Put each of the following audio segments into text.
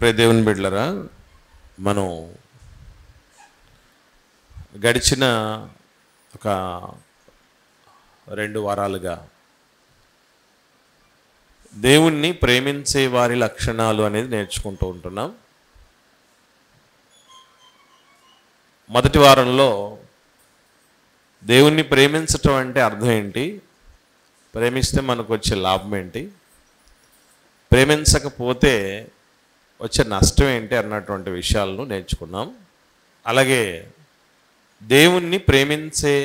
ప్రియ దేవుని బిడ్డలారా, మనం గడిచిన ఒక 2 వారాలుగా దేవుణ్ణి ప్రేమించే వారి లక్షణాలు అనేది నేర్చుకుంటూ ఉంటున్నాం. మొదటి వారంలో దేవుణ్ణి ప్రేమించటం అంటే అర్థం ఏంటి, ప్రేమిస్తే మనకు వచ్చే లాభం ఏంటి, ప్రేమించకపోతే వచ్చే నష్టం ఏంటి అన్నటువంటి విషయాలను నేర్చుకున్నాం. అలాగే దేవుణ్ణి ప్రేమించే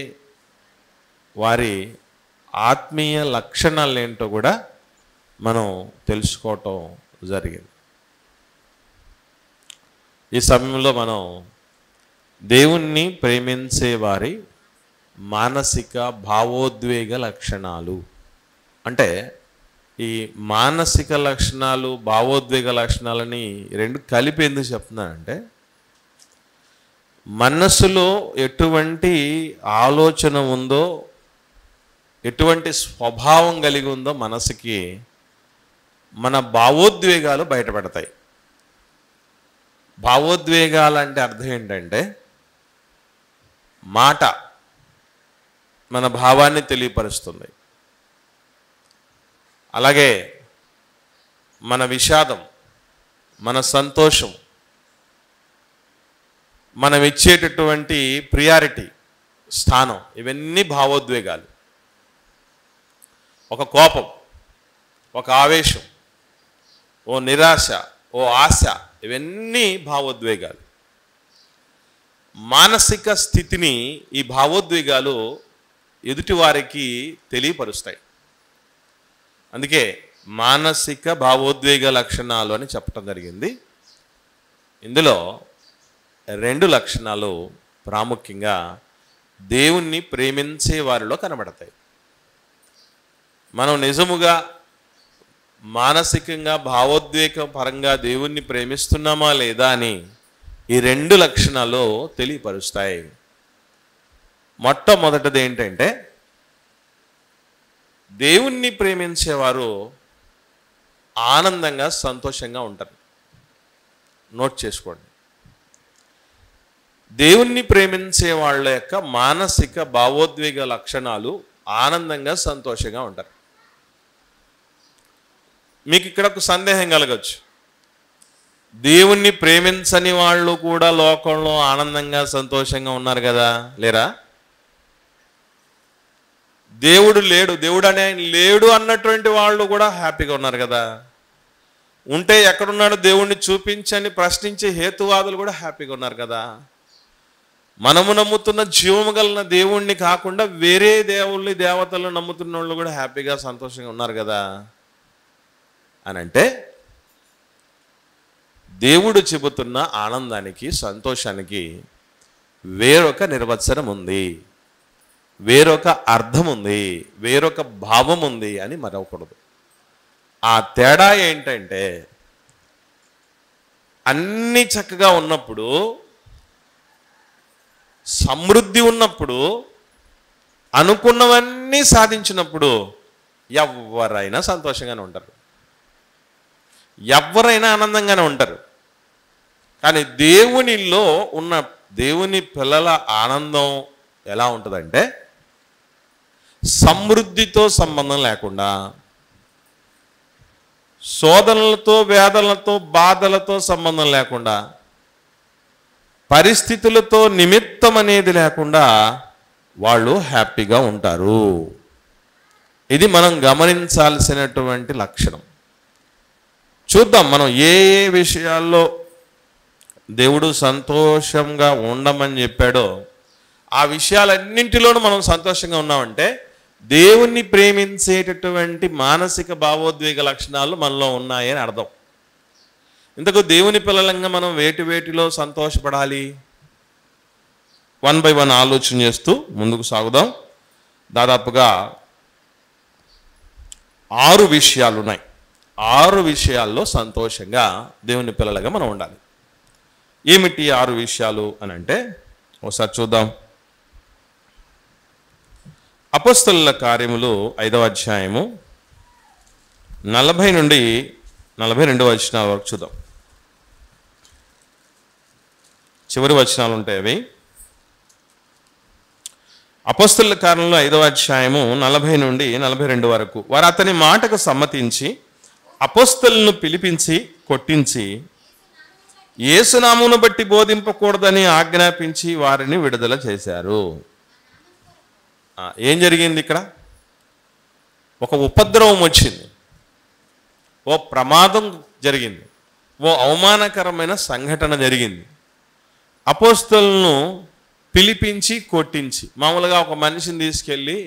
వారి ఆత్మీయ లక్షణాలు ఏంటో కూడా మనం తెలుసుకోవటం జరిగింది. ఈ సమయంలో మనం దేవుణ్ణి ప్రేమించే వారి మానసిక భావోద్వేగ లక్షణాలు, అంటే ఈ మానసిక లక్షణాలు భావోద్వేగ లక్షణాలని రెండు కలిపి ఎందుకు చెప్తున్నానంటే, మనస్సులో ఎటువంటి ఆలోచన ఉందో, ఎటువంటి స్వభావం కలిగి ఉందో మనసుకి మన భావోద్వేగాలు బయటపడతాయి. భావోద్వేగాలు అంటే అర్థం ఏంటంటే, మాట మన భావాన్ని తెలియపరుస్తుంది. అలాగే మన విషాదం, మన సంతోషం, మనం ఇచ్చేటటువంటి ప్రియారిటీ, స్థానం, ఇవన్నీ భావోద్వేగాలు. ఒక కోపం, ఒక ఆవేశం, ఓ నిరాశ, ఓ ఆశ, ఇవన్నీ భావోద్వేగాలు. మానసిక స్థితిని ఈ భావోద్వేగాలు ఎదుటివారికి తెలియపరుస్తాయి. అందుకే మానసిక భావోద్వేగ లక్షణాలు అని చెప్పడం జరిగింది. ఇందులో 2 లక్షణాలు ప్రాముఖ్యంగా దేవుణ్ణి ప్రేమించే వారిలో కనబడతాయి. మనం నిజముగా మానసికంగా భావోద్వేగ పరంగా దేవుణ్ణి ప్రేమిస్తున్నామా లేదా అని ఈ 2 లక్షణాలు తెలియపరుస్తాయి. మొట్టమొదటిది ఏంటంటే, దేవుణ్ణి ప్రేమించేవారు ఆనందంగా సంతోషంగా ఉంటారు. నోట్ చేసుకోండి. దేవుణ్ణి ప్రేమించే వాళ్ళ యొక్క మానసిక భావోద్వేగ లక్షణాలు ఆనందంగా సంతోషంగా ఉంటారు. మీకు ఇక్కడ ఒక సందేహం కలగచ్చు, దేవుణ్ణి ప్రేమించని వాళ్ళు కూడా లోకంలో ఆనందంగా సంతోషంగా ఉన్నారు కదా, లేరా? దేవుడు లేడు, దేవుడు అనే లేడు అన్నటువంటి వాళ్ళు కూడా హ్యాపీగా ఉన్నారు కదా. ఉంటే ఎక్కడున్నాడో దేవుణ్ణి చూపించని ప్రశ్నించే హేతువాదులు కూడా హ్యాపీగా ఉన్నారు కదా. మనము నమ్ముతున్న జీవము కలిగిన దేవుణ్ణి కాకుండా వేరే దేవుళ్ళని దేవతలను నమ్ముతున్న వాళ్ళు కూడా హ్యాపీగా సంతోషంగా ఉన్నారు కదా అని అంటే, దేవుడు చెబుతున్న ఆనందానికి సంతోషానికి వేరొక నిర్వచనం ఉంది, వేరొక అర్థం ఉంది, వేరొక భావం ఉంది అని మరవకూడదు. ఆ తేడా ఏంటంటే, అన్నీ చక్కగా ఉన్నప్పుడు, సమృద్ధి ఉన్నప్పుడు, అనుకున్నవన్నీ సాధించినప్పుడు ఎవరైనా సంతోషంగానే ఉంటారు, ఎవరైనా ఆనందంగానే ఉంటారు. కానీ దేవునిలో ఉన్న దేవుని పిల్లల ఆనందం ఎలా ఉంటుందంటే, సమృద్ధితో సంబంధం లేకుండా, శోధనలతో, వేదనలతో, బాధలతో సంబంధం లేకుండా, పరిస్థితులతో నిమిత్తం అనేది లేకుండా వాళ్ళు హ్యాపీగా ఉంటారు. ఇది మనం గమనించాల్సినటువంటి లక్షణం. చూద్దాం, మనం ఏ ఏ విషయాల్లో దేవుడు సంతోషంగా ఉండమని చెప్పాడో ఆ విషయాలన్నింటిలోనూ మనం సంతోషంగా ఉన్నామంటే దేవుణ్ణి ప్రేమించేటటువంటి మానసిక భావోద్వేగ లక్షణాలు మనలో ఉన్నాయని అర్థం. ఇంతకు దేవుని పిల్లలంగా మనం వేటిలో సంతోషపడాలి? 1 by 1 ఆలోచన చేస్తూ ముందుకు సాగుదాం. దాదాపుగా 6 విషయాలు ఉన్నాయి. 6 విషయాల్లో సంతోషంగా దేవుని పిల్లలుగా మనం ఉండాలి. ఏమిటి 6 విషయాలు అని అంటే, ఒకసారి చూద్దాం. అపొస్తలుల కార్యములు 5వ అధ్యాయము 40 నుండి 42వ వచనాల వరకు చూద్దాం. చివరి వచనాలు ఉంటాయి అవి. అపోస్తలుల కార్యంలో 5వ అధ్యాయము 40 నుండి 42 వరకు. వారు అతని మాటకు సమ్మతించి అపోస్తలులను పిలిపించి కొట్టించి యేసునామమును బట్టి బోధింపకూడదని ఆజ్ఞాపించి వారిని విడుదల చేశారు. ఏం జరిగింది ఇక్కడ? ఒక ఉపద్రవం వచ్చింది, ఓ ప్రమాదం జరిగింది, ఓ అవమానకరమైన సంఘటన జరిగింది. అపోస్తలులను పిలిపించి కొట్టించి, మామూలుగా ఒక మనిషిని తీసుకెళ్ళి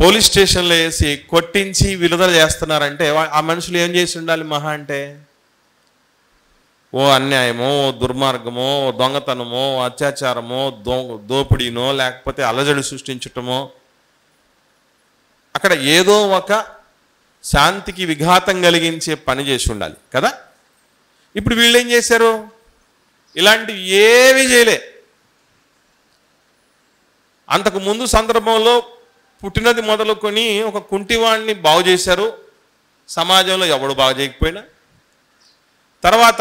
పోలీస్ స్టేషన్లో వేసి కొట్టించి విడుదల చేస్తున్నారంటే ఆ మనుషులు ఏం చేసి ఉండాలి? మహా అంటే ఓ అన్యాయమో, ఓ దుర్మార్గమో, దొంగతనమో, అత్యాచారమో, దోపిడీనో, లేకపోతే అలజడి సృష్టించటమో, అక్కడ ఏదో ఒక శాంతికి విఘాతం కలిగించే పని చేసి ఉండాలి కదా. ఇప్పుడు వీళ్ళు ఏం చేశారు? ఇలాంటివి ఏమీ చేయలే. అంతకు ముందు సందర్భంలో పుట్టినది మొదలుకొని ఒక కుంటివాణ్ణి బాగు చేశారు, సమాజంలో ఎవడు బాగు చేయకపోయినా. తర్వాత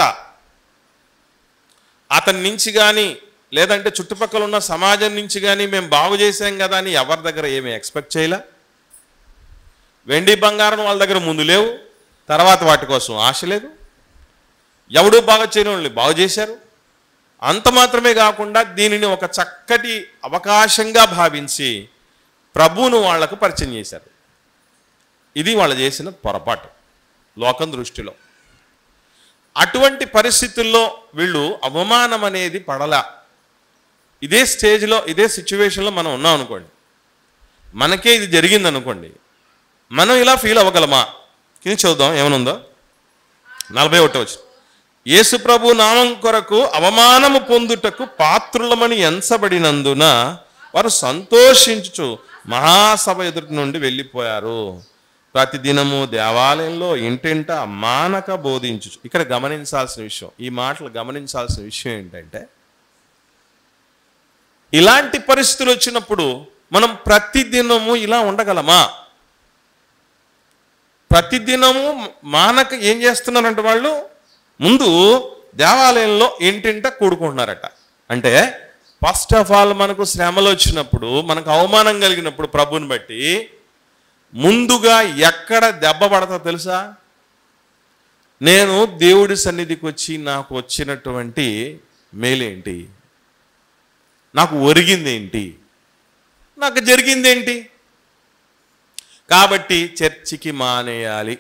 అతని నుంచి కానీ లేదంటే చుట్టుపక్కల ఉన్న సమాజం నుంచి కానీ మేము బాగు చేసాం కదా అని ఎవరి దగ్గర ఏమీ ఎక్స్పెక్ట్ చేయలే. వెండి బంగారం వాళ్ళ దగ్గర ముందు లేవు, తర్వాత వాటి కోసం ఆశ లేదు. ఎవడు బాగా చేయని వాళ్ళని బాగు చేశారు. అంత మాత్రమే కాకుండా దీనిని ఒక చక్కటి అవకాశంగా భావించి ప్రభువును వాళ్లకు పరిచయం చేశారు. ఇది వాళ్ళు చేసిన పొరపాటు లోకం దృష్టిలో. అటువంటి పరిస్థితుల్లో వీళ్ళు అవమానం అనేది పడలా. ఇదే స్టేజ్లో, ఇదే సిచ్యువేషన్లో మనం ఉన్నాం అనుకోండి, మనకే ఇది జరిగింది అనుకోండి, మనం ఇలా ఫీల్ అవ్వగలమా? కింద చూద్దాం ఏమనుందో. 41వ వచనం. యేసు ప్రభు నామం కొరకు అవమానము పొందుటకు పాత్రులమని ఎంచబడినందున వారు సంతోషించుచు మహాసభ ఎదుటి నుండి వెళ్ళిపోయారు. ప్రతిదినము దేవాలయంలో ఇంటింట మానక బోధించు. ఇక్కడ గమనించాల్సిన విషయం, ఈ మాటలు గమనించాల్సిన విషయం ఏంటంటే, ఇలాంటి పరిస్థితులు వచ్చినప్పుడు మనం ప్రతిదినము ఇలా ఉండగలమా? ప్రతిదినము మానక ఏం చేస్తున్నారంటే వాళ్ళు ముందు దేవాలయంలో ఇంటింట కూడుకుంటున్నారట. అంటే ఫస్ట్ ఆఫ్ ఆల్ మనకు శ్రమలు వచ్చినప్పుడు, మనకు అవమానం కలిగినప్పుడు ప్రభుని బట్టి ముందుగా ఎక్కడ దెబ్బ పడతా తెలుసా? నేను దేవుడి సన్నిధికి వచ్చి నాకు వచ్చినటువంటి మేలేంటి, నాకు ఒరిగిందేంటి, నాకు జరిగిందేంటి, కాబట్టి చర్చికి మానేయాలి.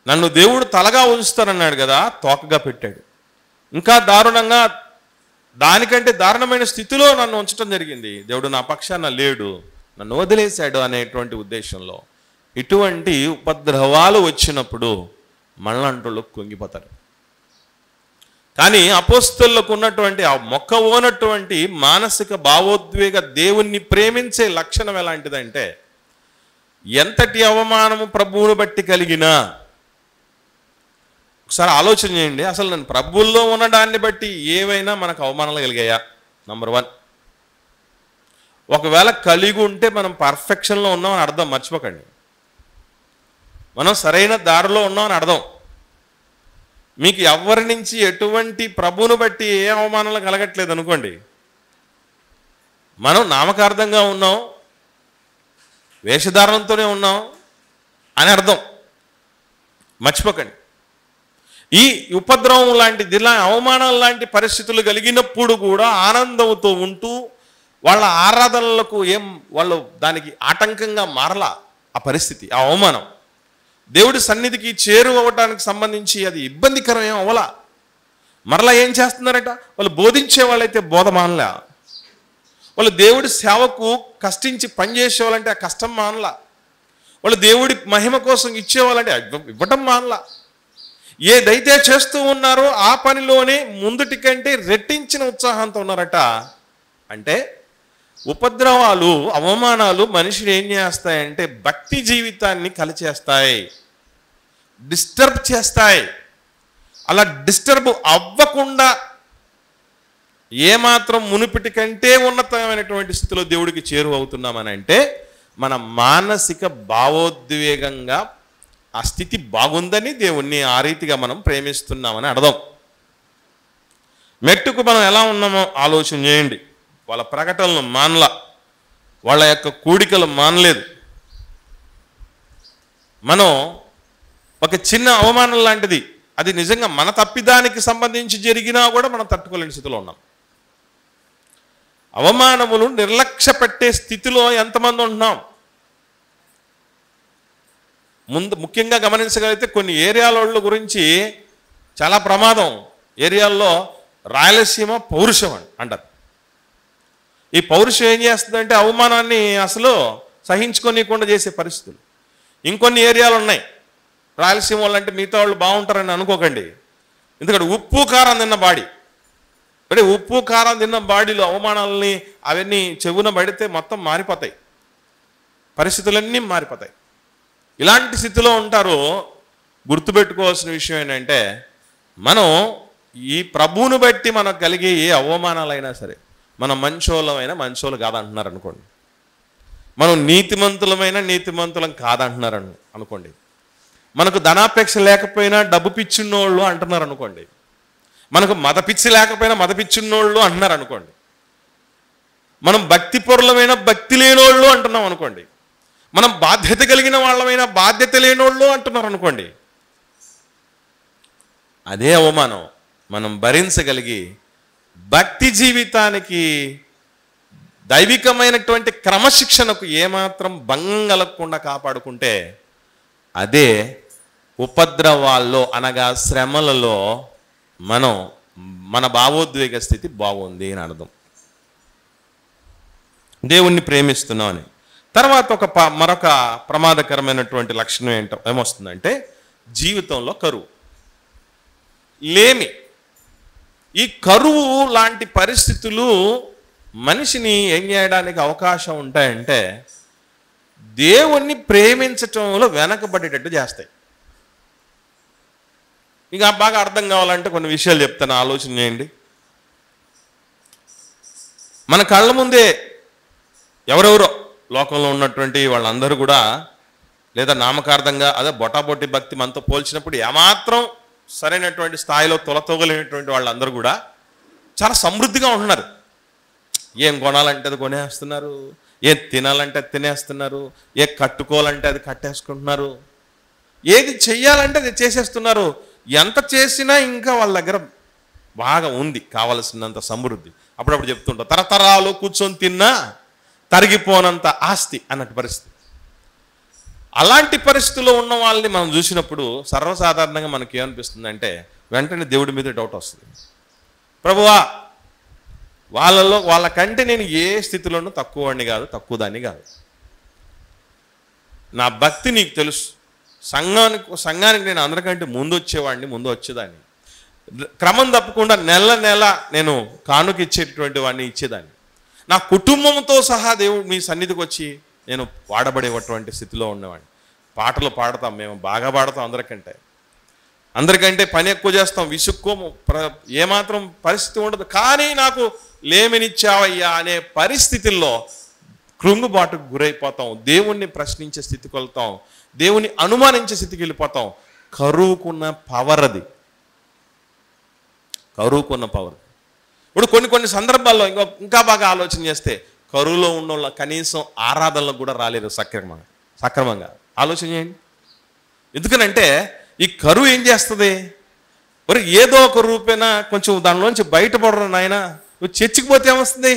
నన్ను దేవుడు తలగా ఉంచుతానన్నాడు కదా, తోకగా పెట్టాడు. ఇంకా దారుణంగా, దానికంటే దారుణమైన స్థితిలో నన్ను ఉంచడం జరిగింది. దేవుడు నా పక్షాన లేడు, నన్ను వదిలేశాడు అనేటువంటి ఉద్దేశంలో ఇటువంటి ఉపద్రవాలు వచ్చినప్పుడు మనలాంటోళ్ళు కుంగిపోతారు. కానీ అపోస్తలులకు ఉన్నటువంటి ఆ మొక్కవోనటువంటి మానసిక భావోద్వేగ దేవుణ్ణి ప్రేమించే లక్షణం ఎలాంటిదంటే, ఎంతటి అవమానము ప్రభువును బట్టి కలిగినా, ఒకసారి ఆలోచన చేయండి, అసలు నేను ప్రభువుల్లో ఉండడాన్ని బట్టి ఏవైనా మనకు అవమానాలు కలిగాయా? నంబర్ 1. ఒకవేళ కలిగి ఉంటే మనం పర్ఫెక్షన్లో ఉన్నామని అర్థం, మర్చిపోకండి. మనం సరైన దారిలో ఉన్నామని అర్థం. మీకు ఎవరి నుంచి ఎటువంటి ప్రభువును బట్టి ఏ అవమానాలు కలగట్లేదు అనుకోండి, మనం నామకార్థంగా ఉన్నాం, వేషధారణతోనే ఉన్నాం అని అర్థం, మర్చిపోకండి. ఈ ఉపద్రవం లాంటిది, ఇలా అవమానాలు లాంటి పరిస్థితులు కలిగినప్పుడు కూడా ఆనందంతో ఉంటూ వాళ్ళ ఆరాధనలకు వాళ్ళు దానికి ఆటంకంగా మారలా. ఆ పరిస్థితి, ఆ అవమానం దేవుడి సన్నిధికి చేరువవటానికి సంబంధించి అది ఇబ్బందికరం ఏం అవలా. మరలా ఏం చేస్తున్నారట? వాళ్ళు బోధించే వాళ్ళైతే బోధ మానలా, వాళ్ళు దేవుడి సేవకు కష్టించి పనిచేసే వాళ్ళంటే ఆ కష్టం మానలా, వాళ్ళు దేవుడి మహిమ కోసం ఇచ్చేవాళ్ళంటే ఇవ్వటం మానలా. ఏదైతే చేస్తూ ఉన్నారో ఆ పనిలోనే ముందుటి కంటే రెట్టించిన ఉత్సాహంతో ఉన్నారట. అంటే ఉపద్రవాలు, అవమానాలు మనిషిని ఏం చేస్తాయంటే భక్తి జీవితాన్ని కలిచేస్తాయి, డిస్టర్బ్ చేస్తాయి. అలా డిస్టర్బ్ అవ్వకుండా ఏమాత్రం మునుపటి కంటే ఉన్నతమైనటువంటి స్థితిలో దేవుడికి చేరువవుతున్నామని అంటే మన మానసిక భావోద్వేగంగా ఆ స్థితి బాగుందని దేవుణ్ణి ఆ రీతిగా మనం ప్రేమిస్తున్నామని అర్థం. మెట్టుకు మనం ఎలా ఉన్నామో ఆలోచన చేయండి. వాళ్ళ ప్రకటనలు మానల, వాళ్ళ యొక్క కూడికలు మానలేదు. మనం ఒక చిన్న అవమానం లాంటిది, అది నిజంగా మన తప్పిదానికి సంబంధించి జరిగినా కూడా మనం తట్టుకోలేని స్థితిలో ఉన్నాం. అవమానములు నిర్లక్ష్య పెట్టే స్థితిలో ఎంతమంది ఉంటున్నాం? ముఖ్యంగా గమనించగలిగితే కొన్ని ఏరియాల గురించి చాలా ప్రమాదం. ఏరియాల్లో రాయలసీమ పౌరుషం అంటారు. ఈ పౌరుషం ఏం చేస్తుందంటే అవమానాన్ని అసలు సహించుకోనికుండా చేసే పరిస్థితులు. ఇంకొన్ని ఏరియాలు ఉన్నాయి. రాయలసీమ వాళ్ళు అంటే మిగతా వాళ్ళు బాగుంటారని అనుకోకండి. ఎందుకంటే ఉప్పు కారం తిన్న బాడీ, అంటే ఉప్పు కారం తిన్న బాడీలో అవమానాలని అవన్నీ చెవున పడితే మొత్తం మారిపోతాయి, పరిస్థితులన్నీ మారిపోతాయి. ఇలాంటి స్థితిలో ఉంటారు. గుర్తుపెట్టుకోవాల్సిన విషయం ఏంటంటే, మనం ఈ ప్రభువును బట్టి మనకు కలిగే ఏ అవమానాలైనా సరే, మనం మంచోళ్ళమైనా మంచోళ్ళు కాదంటున్నారు అనుకోండి, మనం నీతిమంతులం కాదంటున్నారు అనుకోండి, మనకు ధనాపేక్ష లేకపోయినా డబ్బు పిచ్చున్నోళ్ళు అంటున్నారు అనుకోండి, మనకు మత పిచ్చి లేకపోయినా మత పిచ్చున్నోళ్ళు అంటున్నారు అనుకోండి, మనం భక్తిపరులమైన భక్తి లేనోళ్ళు అంటున్నాం అనుకోండి, మనం బాధ్యత కలిగిన వాళ్ళమైనా బాధ్యత లేనోళ్ళు అంటున్నారు అనుకోండి, అదే అవమానం మనం భరించగలిగి భక్తి జీవితానికి దైవికమైనటువంటి క్రమశిక్షణకు ఏమాత్రం భంగం కలగకుండా కాపాడుకుంటే అదే ఉపద్రవాల్లో అనగా శ్రమలలో మన భావోద్వేగ స్థితి బాగుంది అని అర్థం. దేవుణ్ణి ప్రేమిస్తున్నాం అని. తర్వాత మరొక ప్రమాదకరమైనటువంటి లక్షణం ఏమొస్తుందంటే జీవితంలో కరువు, లేమి. ఈ కరువు లాంటి పరిస్థితులు మనిషిని ఏం చేయడానికి అవకాశం ఉంటాయంటే దేవుణ్ణి ప్రేమించటంలో వెనకబడేటట్టు చేస్తాయి. ఇక బాగా అర్థం కావాలంటే కొన్ని విషయాలు చెప్తాను, ఆలోచన చేయండి. మన కళ్ళ ముందే ఎవరెవరో లోకంలో ఉన్నటువంటి వాళ్ళందరూ కూడా, లేదా నామకార్థంగా అదే బొటాబొట్టి భక్తి మనతో పోల్చినప్పుడు ఏమాత్రం సరైనటువంటి స్థాయిలో తొలతొగలేనటువంటి వాళ్ళందరూ కూడా చాలా సమృద్ధిగా ఉంటున్నారు. ఏం కొనాలంటే అది కొనేస్తున్నారు, ఏం తినాలంటే అది తినేస్తున్నారు, ఏ కట్టుకోవాలంటే అది కట్టేసుకుంటున్నారు, ఏది చెయ్యాలంటే అది చేసేస్తున్నారు. ఎంత చేసినా ఇంకా వాళ్ళ దగ్గర బాగా ఉంది కావలసినంత సమృద్ధి. అప్పుడప్పుడు చెప్తుంటారు, తరతరాలు కూర్చొని తిన్నా తరిగిపోనంత ఆస్తి అన్నట్టు పరిస్థితి. అలాంటి పరిస్థితుల్లో ఉన్న వాళ్ళని మనం చూసినప్పుడు సర్వసాధారణంగా మనకి ఏమనిపిస్తుంది అంటే వెంటనే దేవుడి మీద డౌట్ వస్తుంది. ప్రభువా, వాళ్ళకంటే నేను ఏ స్థితిలోనూ తక్కువని కాదు, తక్కువ దాన్ని కాదు. నా భక్తి నీకు తెలుసు. సంఘానికి నేను అందరికంటే ముందు వచ్చేదాన్ని. క్రమం తప్పకుండా నెల నేను కానుక ఇచ్చేటటువంటి వాడిని ఇచ్చేదాన్ని. నా కుటుంబంతో సహా దేవుడు మీ సన్నిధికి వచ్చి నేను వాడబడేటువంటి స్థితిలో ఉన్నవాడిని. పాటలు పాడతాం, మేము బాగా పాడతాం, అందరికంటే పని ఎక్కువ చేస్తాం, విసుక్కోము, ఏమాత్రం పరిస్థితి ఉండదు. కానీ నాకు లేమినిచ్చావయ్యా అనే పరిస్థితుల్లో కృంగుబాటుకు గురైపోతాం, దేవుణ్ణి ప్రశ్నించే స్థితికి వెళ్తాం, దేవుని అనుమానించే స్థితికి వెళ్ళిపోతాం. కరువుకున్న పవర్ అది, కరువుకున్న పవర్. ఇప్పుడు కొన్ని సందర్భాల్లో ఇంకా బాగా ఆలోచన చేస్తే కరువులో ఉన్న వాళ్ళ కనీసం ఆరాధనలకు కూడా రాలేదు సక్రమంగా. ఆలోచన చేయండి. ఎందుకనంటే ఈ కరువు ఏం చేస్తుంది? మరి ఏదో ఒక రూపేనా కొంచెం దానిలోంచి బయటపడరు నాయన. నువ్వు చర్చికి పోతే ఏమొస్తుంది?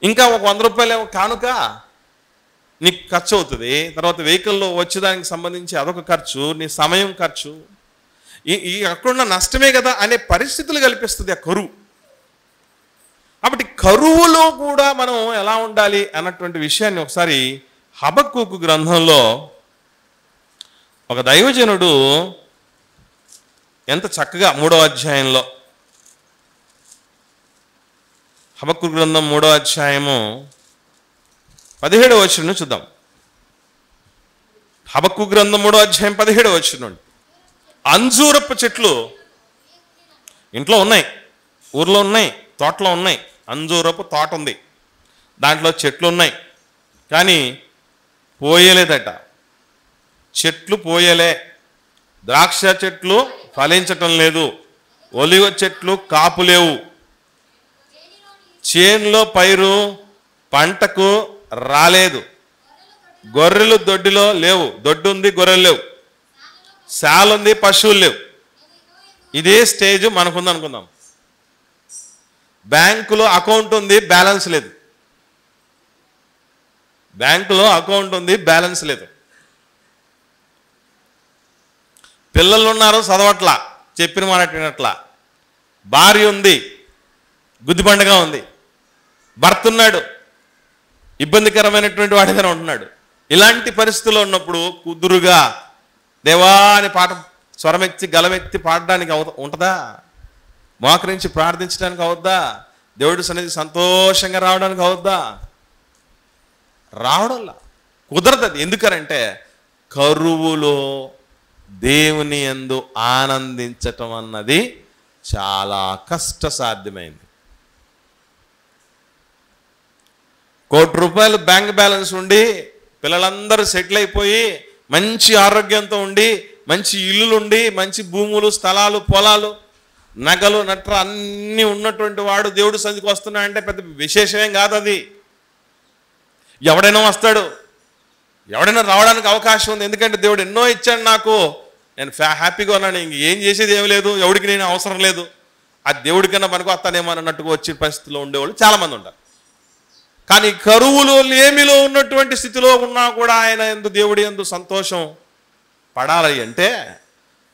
ఇంకా ఒక 100 రూపాయలు కానుక నీకు ఖర్చు అవుతుంది. తర్వాత వెహికల్లో వచ్చేదానికి సంబంధించి అదొక ఖర్చు, నీ సమయం ఖర్చు, ఈ అక్కడున్న నష్టమే కదా అనే పరిస్థితులు కల్పిస్తుంది ఆ కరువు. కాబట్టి కరువులో కూడా మనం ఎలా ఉండాలి అన్నటువంటి విషయాన్ని ఒకసారి హబక్కూకు గ్రంథంలో ఒక దైవజనుడు ఎంత చక్కగా 3వ అధ్యాయంలో, హబక్కూకు గ్రంథం 3వ అధ్యాయము 17వ వచనం చూద్దాం. హబక్కూకు గ్రంథం 3వ అధ్యాయం 17వ వచనం. అంజూరపు చెట్లు ఇంట్లో ఉన్నాయి, ఊర్లో ఉన్నాయి, తోటలో ఉన్నాయి. అంజూరపు తోట ఉంది, దాంట్లో చెట్లు ఉన్నాయి, కానీ పోయలేదట. చెట్లు పోయలే, ద్రాక్ష చెట్లు ఫలించటం లేదు, ఒలివ చెట్లు కాపు లేవు, చేనులో పైరు పంటకు రాలేదు, గొర్రెలు దొడ్డిలో లేవు, దొడ్డు ఉంది గొర్రెలు లేవు, శాలుంది పశువులు లేవు. ఇదే స్టేజ్ మనకుంది అనుకుందాం. బ్యాంకులో అకౌంట్ ఉంది, బ్యాలెన్స్ లేదు. బ్యాంకులో అకౌంట్ ఉంది, బ్యాలెన్స్ లేదు. పిల్లలు ఉన్నారు, చదవట్లా, చెప్పిన మాట వినట్లా. భార్య ఉంది, గుద్దిబండగా ఉంది. భర్త ఉన్నాడు, ఇబ్బందికరమైనటువంటి వాడిగానే ఉంటున్నాడు. ఇలాంటి పరిస్థితుల్లో ఉన్నప్పుడు కుదురుగా దేవా అని పాట స్వరమెత్తి గలమెత్తి పాడడానికి ఉంటుందా? మోకరించి ప్రార్థించడానికి అవుద్దా? దేవుడి సన్నిధి సంతోషంగా రావడానికి అవుద్దా? రావడంలా, కుదరదు. అది ఎందుకనంటే కరువులో దేవుని యందు ఆనందించటం అన్నది చాలా కష్టసాధ్యమైంది. ₹1,00,00,000 బ్యాంక్ బ్యాలెన్స్ ఉండి, పిల్లలందరూ సెటిల్ అయిపోయి, మంచి ఆరోగ్యంతో ఉండి, మంచి ఇల్లులు ఉండి, మంచి భూములు, స్థలాలు, పొలాలు, నగలు, నట్ర అన్నీ ఉన్నటువంటి వాడు దేవుడు సన్నిధికి వస్తున్నాడంటే పెద్ద విశేషమేం కాదు. అది ఎవడైనా వస్తాడు, ఎవడైనా రావడానికి అవకాశం ఉంది. ఎందుకంటే దేవుడు ఎన్నో ఇచ్చాడు నాకు, నేను హ్యాపీగా ఉన్నాను, ఇంక ఏం చేసేది ఏమి లేదు, ఎవడికి నేను అవసరం లేదు, ఆ దేవుడికన్నా మనకు వస్తానేమో అన్నట్టుగా వచ్చే పరిస్థితిలో ఉండేవాళ్ళు చాలామంది ఉంటారు. కానీ కరువులో లేమిలో ఉన్నటువంటి స్థితిలో ఉన్నా కూడా ఆయన యందు దేవుడి యందు సంతోషం పడాలి అంటే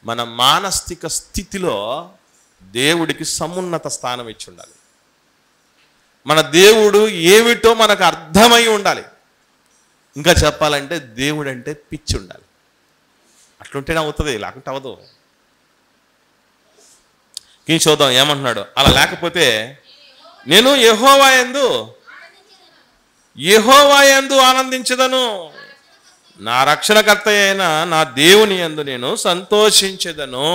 మన మానసిక స్థితిలో దేవుడికి సమున్నత స్థానం ఇచ్చి ఉండాలి. మన దేవుడు ఏమిటో మనకు అర్థమై ఉండాలి. ఇంకా చెప్పాలంటే దేవుడు అంటే పిచ్చి ఉండాలి. అట్లుంటేనే అవుతుంది, లేకుంటే అవ్వదు. ఈ చూద్దాం ఏమంటున్నాడు. అలా లేకపోతే నేను యెహోవా యందు ఆనందించదను, నా రక్షణకర్త అయిన నా దేవుని యందు నేను సంతోషించదను.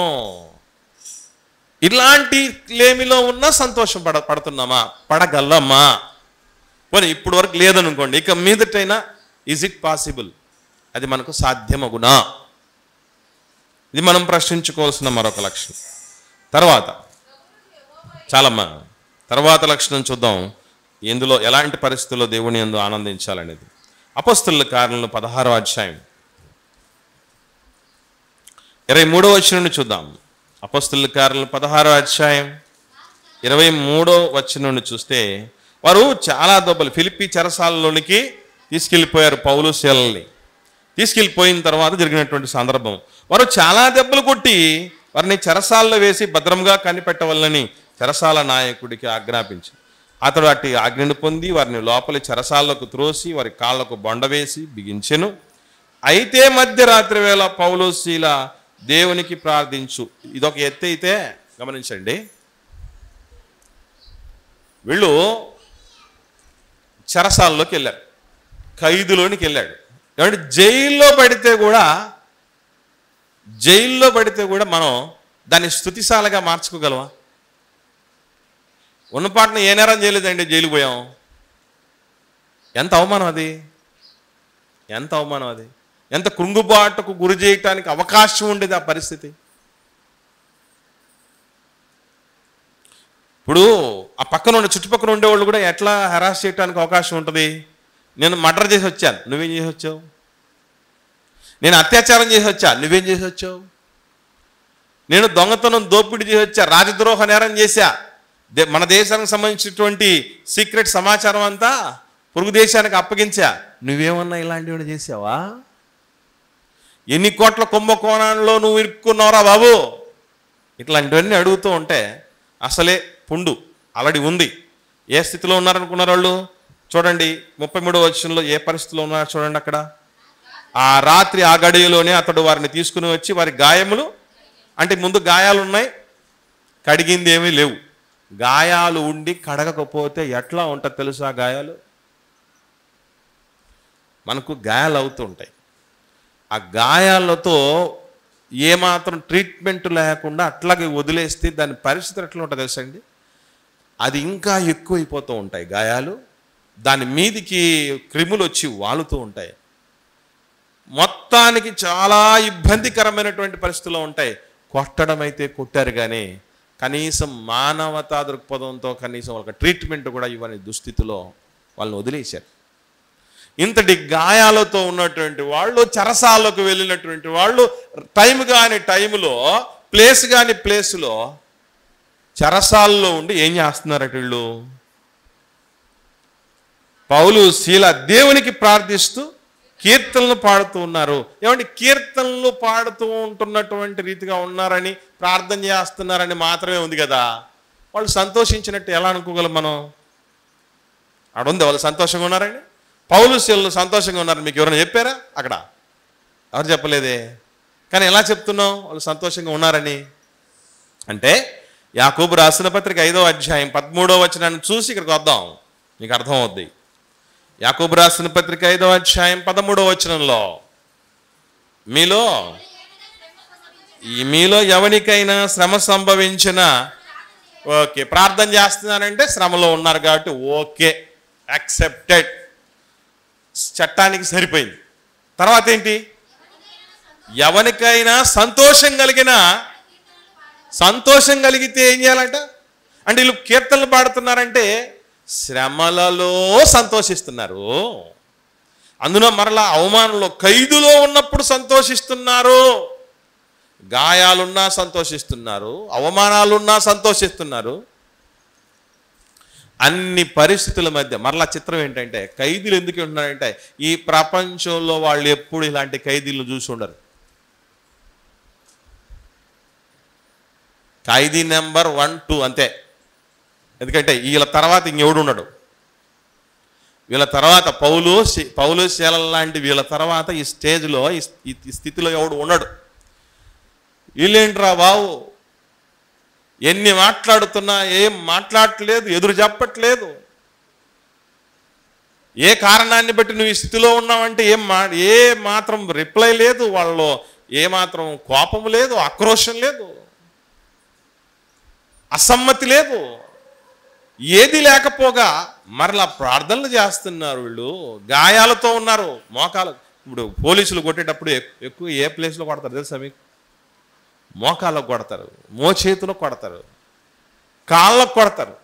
ఇలాంటి లేమిలో ఉన్న సంతోషం పడుతున్నామా? పడగలమా? పోనీ ఇప్పుడు వరకు లేదనుకోండి, ఇక మీదటైనా ఈజ్ ఇట్ పాసిబుల్? అది మనకు సాధ్యమగునా? ఇది మనం ప్రశ్నించుకోవాల్సిన మరొక లక్షణం. తర్వాత లక్షణం చూద్దాం, ఎందులో ఎలాంటి పరిస్థితుల్లో దేవుని యందు ఆనందించాలనేది. అపొస్తలుల కార్యాలను 16వ అధ్యాయం 23వ వచనం చూద్దాం. అపొస్తలుల కార్యాలను 16వ అధ్యాయం 23వ వచనం చూస్తే, వారు చాలా దెబ్బలు ఫిలిప్పీ చెరసాలలోనికి తీసుకెళ్ళిపోయారు. పౌలు శీలని తీసుకెళ్ళిపోయిన తర్వాత జరిగినటువంటి సందర్భం, వారు చాలా దెబ్బలు కొట్టి వారిని చెరసాలలో వేసి భద్రంగా కనిపెట్టవాలని చెరసాల నాయకుడికి ఆజ్ఞాపించారు. అతడు అట్టి ఆజ్ఞను పొంది వారిని లోపలి చెరసాలకు త్రోసి వారి కాళ్లకు బొండ వేసి బిగించెను. అయితే మధ్యరాత్రి వేళ పౌలు శీల దేవునికి ప్రార్థించు. ఇదొక ఎత్తు అయితే గమనించండి, వీళ్ళు చెరసాలలోకి వెళ్ళారు, ఖైదులోనికి వెళ్ళాడు. ఏమంటే జైల్లో పడితే కూడా మనం దాన్ని స్తుతిశాలగా మార్చుకోగలవా? ఉన్నపాటున ఏ నేరం చేయలేదండి, జైలు పోయాం. ఎంత అవమానం అది, ఎంత అవమానం అది, ఎంత కృంగుబాటుకు గురి చేయటానికి అవకాశం ఉండేది ఆ పరిస్థితి. ఇప్పుడు ఆ పక్కన చుట్టుపక్కల ఉండేవాళ్ళు కూడా ఎట్లా హెరాస్ చేయడానికి అవకాశం ఉంటుంది? నేను మర్డర్ చేసి వచ్చాను, నువ్వేం చేసి వచ్చావు? నేను అత్యాచారం చేసి వచ్చా, నువ్వేం చేసి వచ్చావు? నేను దొంగతనం దోపిడీ చేసి వచ్చా, రాజద్రోహ నేరం చేశా, మన దేశానికి సంబంధించినటువంటి సీక్రెట్ సమాచారం అంతా పొరుగు దేశానికి అప్పగించా, నువ్వేమన్నా ఇలాంటివి చేసావా? ఎన్ని కోట్ల కుంభకోణంలో నువ్వు ఇరుక్కున్నావురా బాబు? ఇట్లాంటివన్నీ అడుగుతూ ఉంటే అసలే పుండు ఆల్రెడీ ఉంది. ఏ స్థితిలో ఉన్నారనుకున్నారు వాళ్ళు? చూడండి 33వ వచనంలో ఏ పరిస్థితిలో ఉన్నారో చూడండి. అక్కడ ఆ రాత్రి ఆ గడియలోనే అతడు వారిని తీసుకుని వచ్చి వారి గాయములు, అంటే ముందు గాయాలు ఉన్నాయి, కడిగింది ఏమీ లేవు. గాయాలు ఉండి కడగకపోతే ఎట్లా ఉంటుంది తెలుసా? గాయాలు మనకు గాయాలు అవుతూ ఉంటాయి. ఆ గాయాలతో ఏమాత్రం ట్రీట్మెంట్ లేకుండా అట్లాగే వదిలేస్తే దాని పరిస్థితి ఎట్లా ఉంటుంది తెలుసా అండి? అది ఇంకా ఎక్కువైపోతూ ఉంటాయి గాయాలు, దాని మీదికి క్రిములు వచ్చి వాలుతూ ఉంటాయి. మొత్తానికి చాలా ఇబ్బందికరమైనటువంటి పరిస్థితుల్లో ఉంటాయి. కొట్టడం అయితే కొట్టారు, కానీ కనీసం మానవతా దృక్పథంతో కనీసం వాళ్ళకి ట్రీట్మెంట్ కూడా ఇవ్వని దుస్థితిలో వాళ్ళని వదిలేశారు. ఇంతటి గాయాలతో ఉన్నటువంటి వాళ్ళు, చెరసాలకు వెళ్ళినటువంటి వాళ్ళు, టైం కాని టైంలో, ప్లేస్ కాని ప్లేస్లో చెరసాల్లో ఉండి ఏం చేస్తున్నారట వీళ్ళు? పౌలు శీల దేవునికి ప్రార్థిస్తూ కీర్తనలు పాడుతూ ఉన్నారు. ఏమంటే కీర్తనలు పాడుతూ ఉంటున్నటువంటి రీతిగా ఉన్నారని, ప్రార్థన చేస్తున్నారని మాత్రమే ఉంది కదా. వాళ్ళు సంతోషించినట్టు ఎలా అనుకోగలం మనం? అక్కడ ఉంది వాళ్ళు సంతోషంగా ఉన్నారని. పౌలు శీలలు సంతోషంగా ఉన్నారని మీకు ఎవరైనా చెప్పారా? అక్కడ ఎవరు చెప్పలేదే. కానీ ఎలా చెప్తున్నాం వాళ్ళు సంతోషంగా ఉన్నారని? అంటే యాకోబు రాసిన పత్రిక 5వ అధ్యాయం 13వ వచనాన్ని చూసి ఇక్కడికి వద్దాం, మీకు అర్థమవుద్ది. యాకోబు రాసిన పత్రిక 5వ అధ్యాయం 13వ వచనంలో, మీలో ఎవరికైనా శ్రమ సంభవించిన, ఓకే ప్రార్థన చేస్తున్నారంటే శ్రమలో ఉన్నారు కాబట్టి ఓకే, యాక్సెప్టెడ్, చట్టానికి సరిపోయింది. తర్వాత ఏంటి? ఎవరికైనా సంతోషం కలిగితే ఏం చేయాలంట? అంటే వీళ్ళు కీర్తనలు పాడుతున్నారంటే శ్రమలలో సంతోషిస్తున్నారు. అందులో మరలా అవమానంలో, ఖైదులో ఉన్నప్పుడు సంతోషిస్తున్నారు, గాయాలున్నా సంతోషిస్తున్నారు, అవమానాలున్నా సంతోషిస్తున్నారు. అన్ని పరిస్థితుల మధ్య మరలా చిత్రం ఏంటంటే, ఖైదీలు ఎందుకు ఉంటున్నారంటే ఈ ప్రపంచంలో వాళ్ళు ఎప్పుడు ఇలాంటి ఖైదీలను చూసి ఉండరు. ఖైదీ నెంబర్ 1, 2 అంతే. ఎందుకంటే వీళ్ళ తర్వాత ఇంకెవడు ఉన్నాడు. వీళ్ళ తర్వాత పౌలు శీల లాంటి వీళ్ళ తర్వాత ఈ స్టేజ్లో, ఈ స్థితిలో ఎవడు ఉన్నాడు. వీళ్ళేంట్రా బావు, ఎన్ని మాట్లాడుతున్నా ఏం మాట్లాడట్లేదు, ఎదురు చెప్పట్లేదు. ఏ కారణాన్ని బట్టి నువ్వు ఈ స్థితిలో ఉన్నావంటే ఏ మాత్రం రిప్లై లేదు, వాళ్ళలో ఏ మాత్రం కోపం లేదు, ఆక్రోశం లేదు, అసమ్మతి లేదు, ఏది లేకపోగా మరలా ప్రార్థనలు చేస్తున్నారు. వీళ్ళు గాయాలతో ఉన్నారు, మోకాలు. ఇప్పుడు పోలీసులు కొట్టేటప్పుడు ఎక్కువ ఏ ప్లేస్లో కొడతారు తెలుసా మీకు? మోకాళ్ళకు కొడతారు, మోచేతులకు కొడతారు, కాళ్ళకు కొడతారు.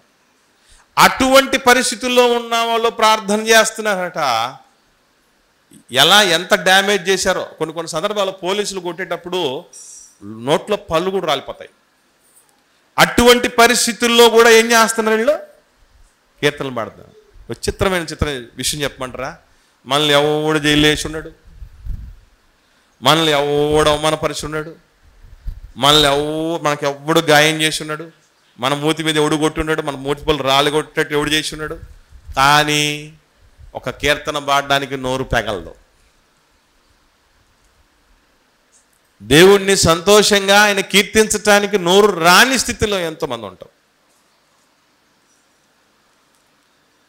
అటువంటి పరిస్థితుల్లో ఉన్న వాళ్ళు ప్రార్థన చేస్తున్నారట. ఎంత డ్యామేజ్ చేశారో. కొన్ని సందర్భాల్లో పోలీసులు కొట్టేటప్పుడు నోట్లో పళ్ళు కూడా రాలిపోతాయి. అటువంటి పరిస్థితుల్లో కూడా ఏం చేస్తున్నారు వీళ్ళు? కీర్తనలు పాడుతున్నారు. విచిత్రమైన విషయం చెప్పమంటారా? మనల్ని ఎవడు జైలు వేసి ఉన్నాడు, మనల్ని ఎవడు అవమానపరిచి ఉన్నాడు, మనకి ఎవడు గాయం చేసి ఉన్నాడు, మన మూతి మీద ఎవడు కొట్టున్నాడు, మన మూతి పళ్ళు రాళ్ళు కొట్టేట్టు ఎవడు చేసి ఉన్నాడు. కానీ ఒక కీర్తన పాడడానికి నోరు పెగలదు. దేవుణ్ణి సంతోషంగా ఆయన కీర్తించటానికి నోరు రాని స్థితిలో ఎంతోమంది ఉంటారు.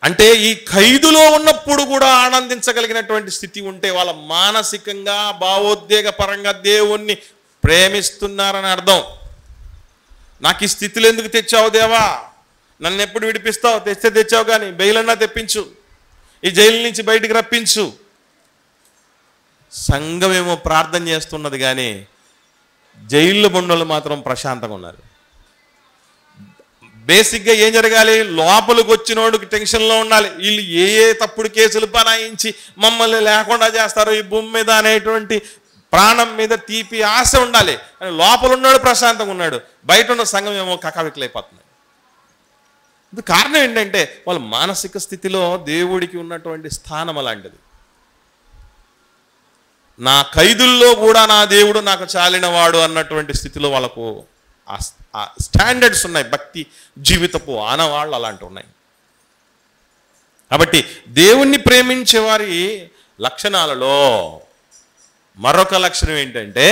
అంటే ఈ ఖైదులో ఉన్నప్పుడు కూడా ఆనందించగలిగినటువంటి స్థితి ఉంటే వాళ్ళ మానసికంగా, భావోద్వేగ పరంగా దేవుణ్ణి ప్రేమిస్తున్నారని అర్థం. నాకు ఈ స్థితిలో ఎందుకు తెచ్చావు దేవా, నన్ను ఎప్పుడు విడిపిస్తావు, తెచ్చావు కానీ బెయిలన్నా తెప్పించు, ఈ జైలు నుంచి బయటికి రప్పించు. సంఘమేమో ప్రార్థన చేస్తున్నది కానీ జైల్లో బండోళ్ళు మాత్రం ప్రశాంతంగా ఉన్నారు. బేసిక్గా ఏం జరగాలి? లోపలికి వచ్చినోడికి టెన్షన్లో ఉండాలి. వీళ్ళు ఏ తప్పుడు కేసులు బనాయించి మమ్మల్ని లేకుండా చేస్తారు ఈ భూమి మీద అనేటువంటి ప్రాణం మీద తీపి ఆశ ఉండాలి. కానీ లోపల ఉన్నాడు ప్రశాంతంగా ఉన్నాడు, బయట ఉన్న సంఘం ఏమో కకావికలైపోతుంది. ఇది కారణం ఏంటంటే వాళ్ళ మానసిక స్థితిలో దేవుడికి ఉన్నటువంటి స్థానం అలాంటిది. నా ఖైదుల్లో కూడా నా దేవుడు నాకు చాలినవాడు అన్నటువంటి స్థితిలో వాళ్ళకు ఆ స్టాండర్డ్స్ ఉన్నాయి. భక్తి జీవితపు ఆనవాళ్ళు అలాంటివి ఉన్నాయి. కాబట్టి దేవుణ్ణి ప్రేమించే వారి లక్షణాలలో మరొక లక్షణం ఏంటంటే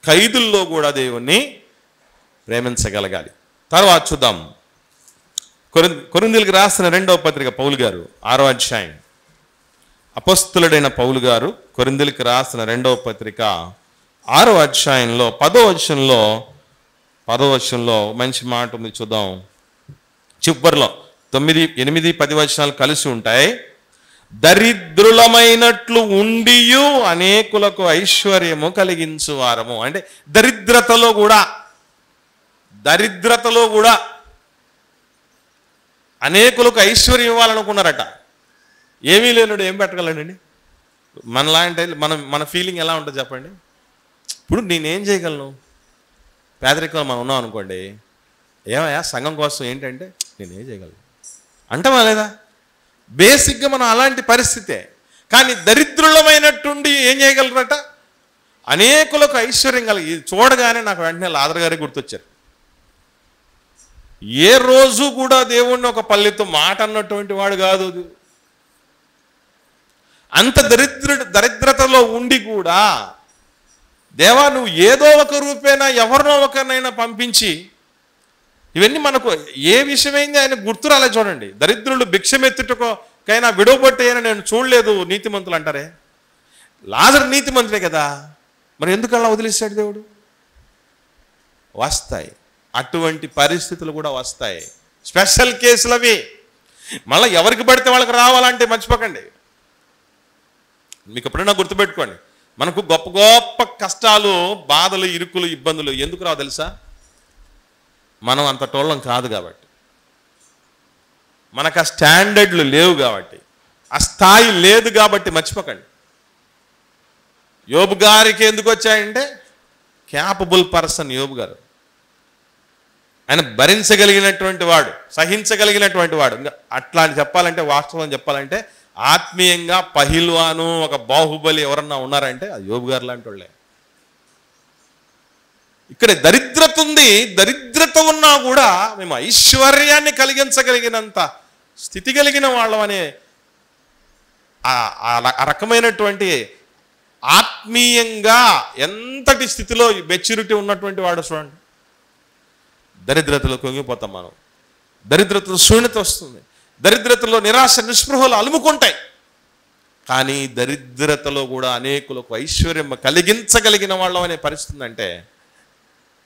ఖైదుల్లో కూడా దేవుణ్ణి ప్రేమించగలగాలి. తర్వాత చూద్దాం, కొరింథీయులకు రాసిన 2వ పత్రిక పౌలు గారు 6వ అధ్యాయం. అపొస్తలుడైన పౌలు గారు కొరింథీయులకు రాసిన 2వ పత్రిక 6వ అధ్యాయంలో 10వ వచనంలో మంచి మాట ఉంది, చూద్దాం. చివరిలో 9, 8, 10 వచనాలు కలిసి ఉంటాయి. దరిద్రులమైనట్లు ఉండియు అనేకులకు ఐశ్వర్యము కలిగించువారము. అంటే దరిద్రతలో కూడా అనేకులకు ఐశ్వర్యం ఇవ్వాలనుకున్నారట. ఏమీ లేనుడు ఏం పెట్టగలనండి? మనలాంటి మన ఫీలింగ్ ఎలా ఉంటుంది చెప్పండి? ఇప్పుడు నేనేం చేయగలను? పేదరికంలో మనం ఉన్నాం అనుకోండి, ఏమయ్యా సంఘం కోసం ఏంటంటే నేనేం చేయగలను అంటామా లేదా? బేసిక్గా మనం అలాంటి పరిస్థితే. కానీ దరిద్రులమైనట్టుండి ఏం చేయగలరట? అనేకులకు ఐశ్వర్యం కలిగి. చూడగానే నాకు వెంటనే లాదర్ గారే గుర్తొచ్చారు. ఏ రోజు కూడా దేవుణ్ణి ఒక పల్లెతో మాట అన్నటువంటి వాడు కాదు. అంత దరిద్రతలో ఉండి కూడా దేవా నువ్వు ఏదో ఒక రూపేనా ఎవరినో ఒకరినైనా పంపించి, ఇవన్నీ మనకు ఏ విషయమైంది ఆయన గుర్తు రాలే. చూడండి, దరిద్రులు భిక్షమెత్తుటకైనా విడవబట్టేయని నేను చూడలేదు నీతిమంతులు అంటారే. లాజరు నీతిమంతులే కదా, మరి ఎందుకు అలా వదిలేశాడు దేవుడు? వస్తాయి, అటువంటి పరిస్థితులు కూడా వస్తాయి. స్పెషల్ కేసులు అవి. మళ్ళీ ఎవరికి పడితే వాళ్ళకి రావాలంటే మర్చిపోకండి. మీకు ఎప్పుడైనా గుర్తుపెట్టుకోండి, మనకు గొప్ప గొప్ప కష్టాలు, బాధలు, ఇరుకులు, ఇబ్బందులు ఎందుకు రావు తెలుసా? మనం అంత టోళ్ళం కాదు కాబట్టి, మనకు ఆ స్టాండర్డ్లు లేవు కాబట్టి, ఆ స్థాయి లేదు కాబట్టి మర్చిపోకండి. యోబు గారికి ఎందుకు వచ్చాయంటే క్యాపబుల్ పర్సన్ యోబు గారు. ఆయన భరించగలిగినటువంటి వాడు, సహించగలిగినటువంటి వాడు. ఇంకా అట్లా చెప్పాలంటే, వాస్తవం చెప్పాలంటే ఆత్మీయంగా పహిల్వాను, ఒక బాహుబలి ఎవరన్నా ఉన్నారంటే అది యోబు గారు లాంటి వాళ్ళే. ఇక్కడ దరిద్రత ఉంది, దరిద్రత ఉన్నా కూడా మేము ఐశ్వర్యాన్ని కలిగించగలిగినంత స్థితి కలిగిన వాళ్ళం అనే ఆ రకమైనటువంటి ఆత్మీయంగా ఎంతటి స్థితిలో మెచ్యూరిటీ ఉన్నటువంటి వాడు చూడండి. దరిద్రతలో కుంగిపోతాం మనం. దరిద్రతలో శూన్యత వస్తుంది. దరిద్రతలో నిరాశ నిస్పృహలు అలుముకుంటాయి. కానీ దరిద్రతలో కూడా అనేకులకు ఐశ్వర్యం కలిగించగలిగిన వాళ్ళం అనే పరిస్థితి అంటే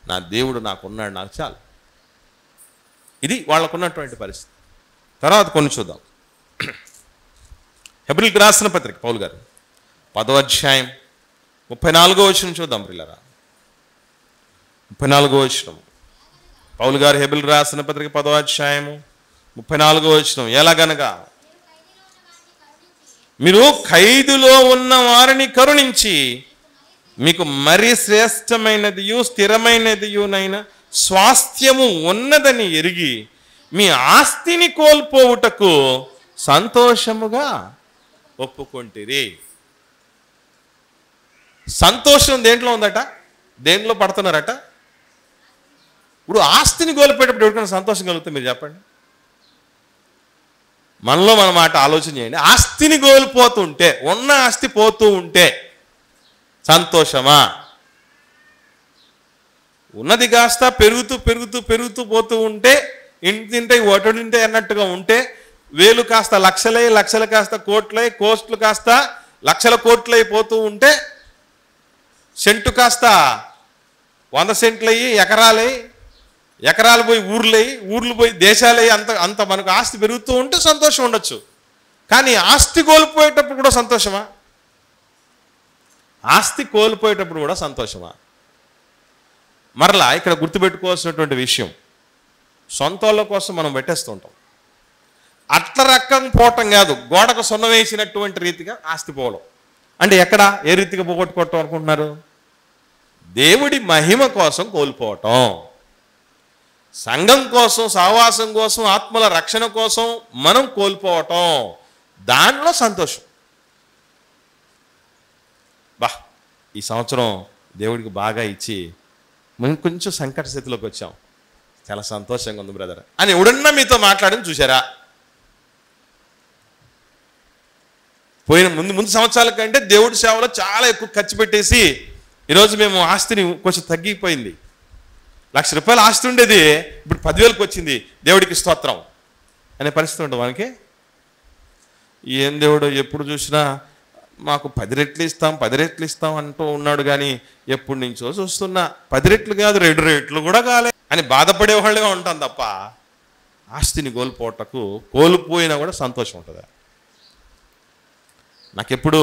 నా దేవుడు నాకున్నాడు, నాకు చాలు. ఇది వాళ్ళకున్నటువంటి పరిస్థితి. తర్వాత కొన్ని చూద్దాం. హెబ్రీయులకు రాసిన పత్రిక పౌలు గారు 10వ అధ్యాయం 34వ వచనం చూద్దాం ప్రియులారా. 34వ వచనం పౌలు గారు హెబ్రీయులకు రాసిన పత్రిక 10వ అధ్యాయము 34వ వచనం. ఎలాగనగా మీరు ఖైదులో ఉన్న వారిని కరుణించి మీకు మరి శ్రేష్టమైనదియు స్థిరమైనదియునైన స్వాస్థ్యము ఉన్నదని ఎరిగి మీ ఆస్తిని కోల్పోవుటకు సంతోషముగా ఒప్పుకొంటిరి. సంతోషం దేంట్లో ఉందట? దేంట్లో పడుతున్నారట? ఇప్పుడు ఆస్తిని కోల్పోయేటప్పుడు ఎవరికైనా సంతోషం కలుగుతుంది? మీరు చెప్పండి. మనలో మన మాట ఆలోచన చేయండి. ఆస్తిని కోల్పోతుంటే, ఉన్న ఆస్తి పోతూ ఉంటే సంతోషమా? ఉన్నది కాస్త పెరుగుతూ పెరుగుతూ పెరుగుతూ పోతూ ఉంటే, ఇంటింటే ఒటడింటే అన్నట్టుగా ఉంటే, వేలు కాస్త లక్షలై, లక్షలు కాస్త కోట్లై, కోట్లు కాస్త లక్షల కోట్లై పోతూ ఉంటే, సెంటు కాస్త 100 సెంట్లయ్యి ఎకరాలై, ఎకరాలు పోయి ఊర్లై, ఊర్లు పోయి దేశాలై, అంత మనకు ఆస్తి పెరుగుతూ ఉంటే సంతోషం ఉండొచ్చు. కానీ ఆస్తి కోల్పోయేటప్పుడు కూడా సంతోషమా? ఆస్తి కోల్పోయేటప్పుడు కూడా సంతోషమా? మరలా ఇక్కడ గుర్తుపెట్టుకోవాల్సినటువంటి విషయం, సొంత వాళ్ళ కోసం మనం పెట్టేస్తుంటాం. అట్ల రకం పోవటం కాదు, గోడకు సున్నం వేసినటువంటి రీతిగా ఆస్తి పోవడం. అంటే ఎక్కడ ఏ రీతిగా పోగొట్టుకోవటం అనుకుంటున్నారు? దేవుడి మహిమ కోసం కోల్పోవటం, సంఘం కోసం, సహవాసం కోసం, ఆత్మల రక్షణ కోసం మనం కోల్పోవటం, దానిలో సంతోషం. ఈ సంవత్సరం దేవుడికి బాగా ఇచ్చి మనం కొంచెం సంకట స్థితిలోకి వచ్చాం, చాలా సంతోషంగా ఉంది బ్రదర్ అని ఎవడన్నా మీతో మాట్లాడని చూసారా? పోయిన ముందు సంవత్సరాల కంటే దేవుడి సేవలో చాలా ఎక్కువ ఖర్చు పెట్టేసి ఈరోజు మేము ఆస్తిని కొంచెం తగ్గిపోయింది. ₹1,00,000 ఆస్తి ఉండేది, ఇప్పుడు 10,000కి వచ్చింది, దేవుడికి స్తోత్రం అనే పరిస్థితి ఉంటుంది మనకి. ఏం దేవుడు ఎప్పుడు చూసినా మాకు 10 రెట్లు ఇస్తాం 10 రెట్లు ఇస్తాం అంటూ ఉన్నాడు, కానీ ఎప్పుడు నుంచో చూస్తున్నా 10 రెట్లు కాదు 2 రెట్లు కూడా కాలే అని బాధపడే వాళ్ళుగా ఉంటాం తప్ప ఆస్తిని కోల్పోవటకు కోల్పోయినా కూడా సంతోషం ఉంటుందా? నాకెప్పుడు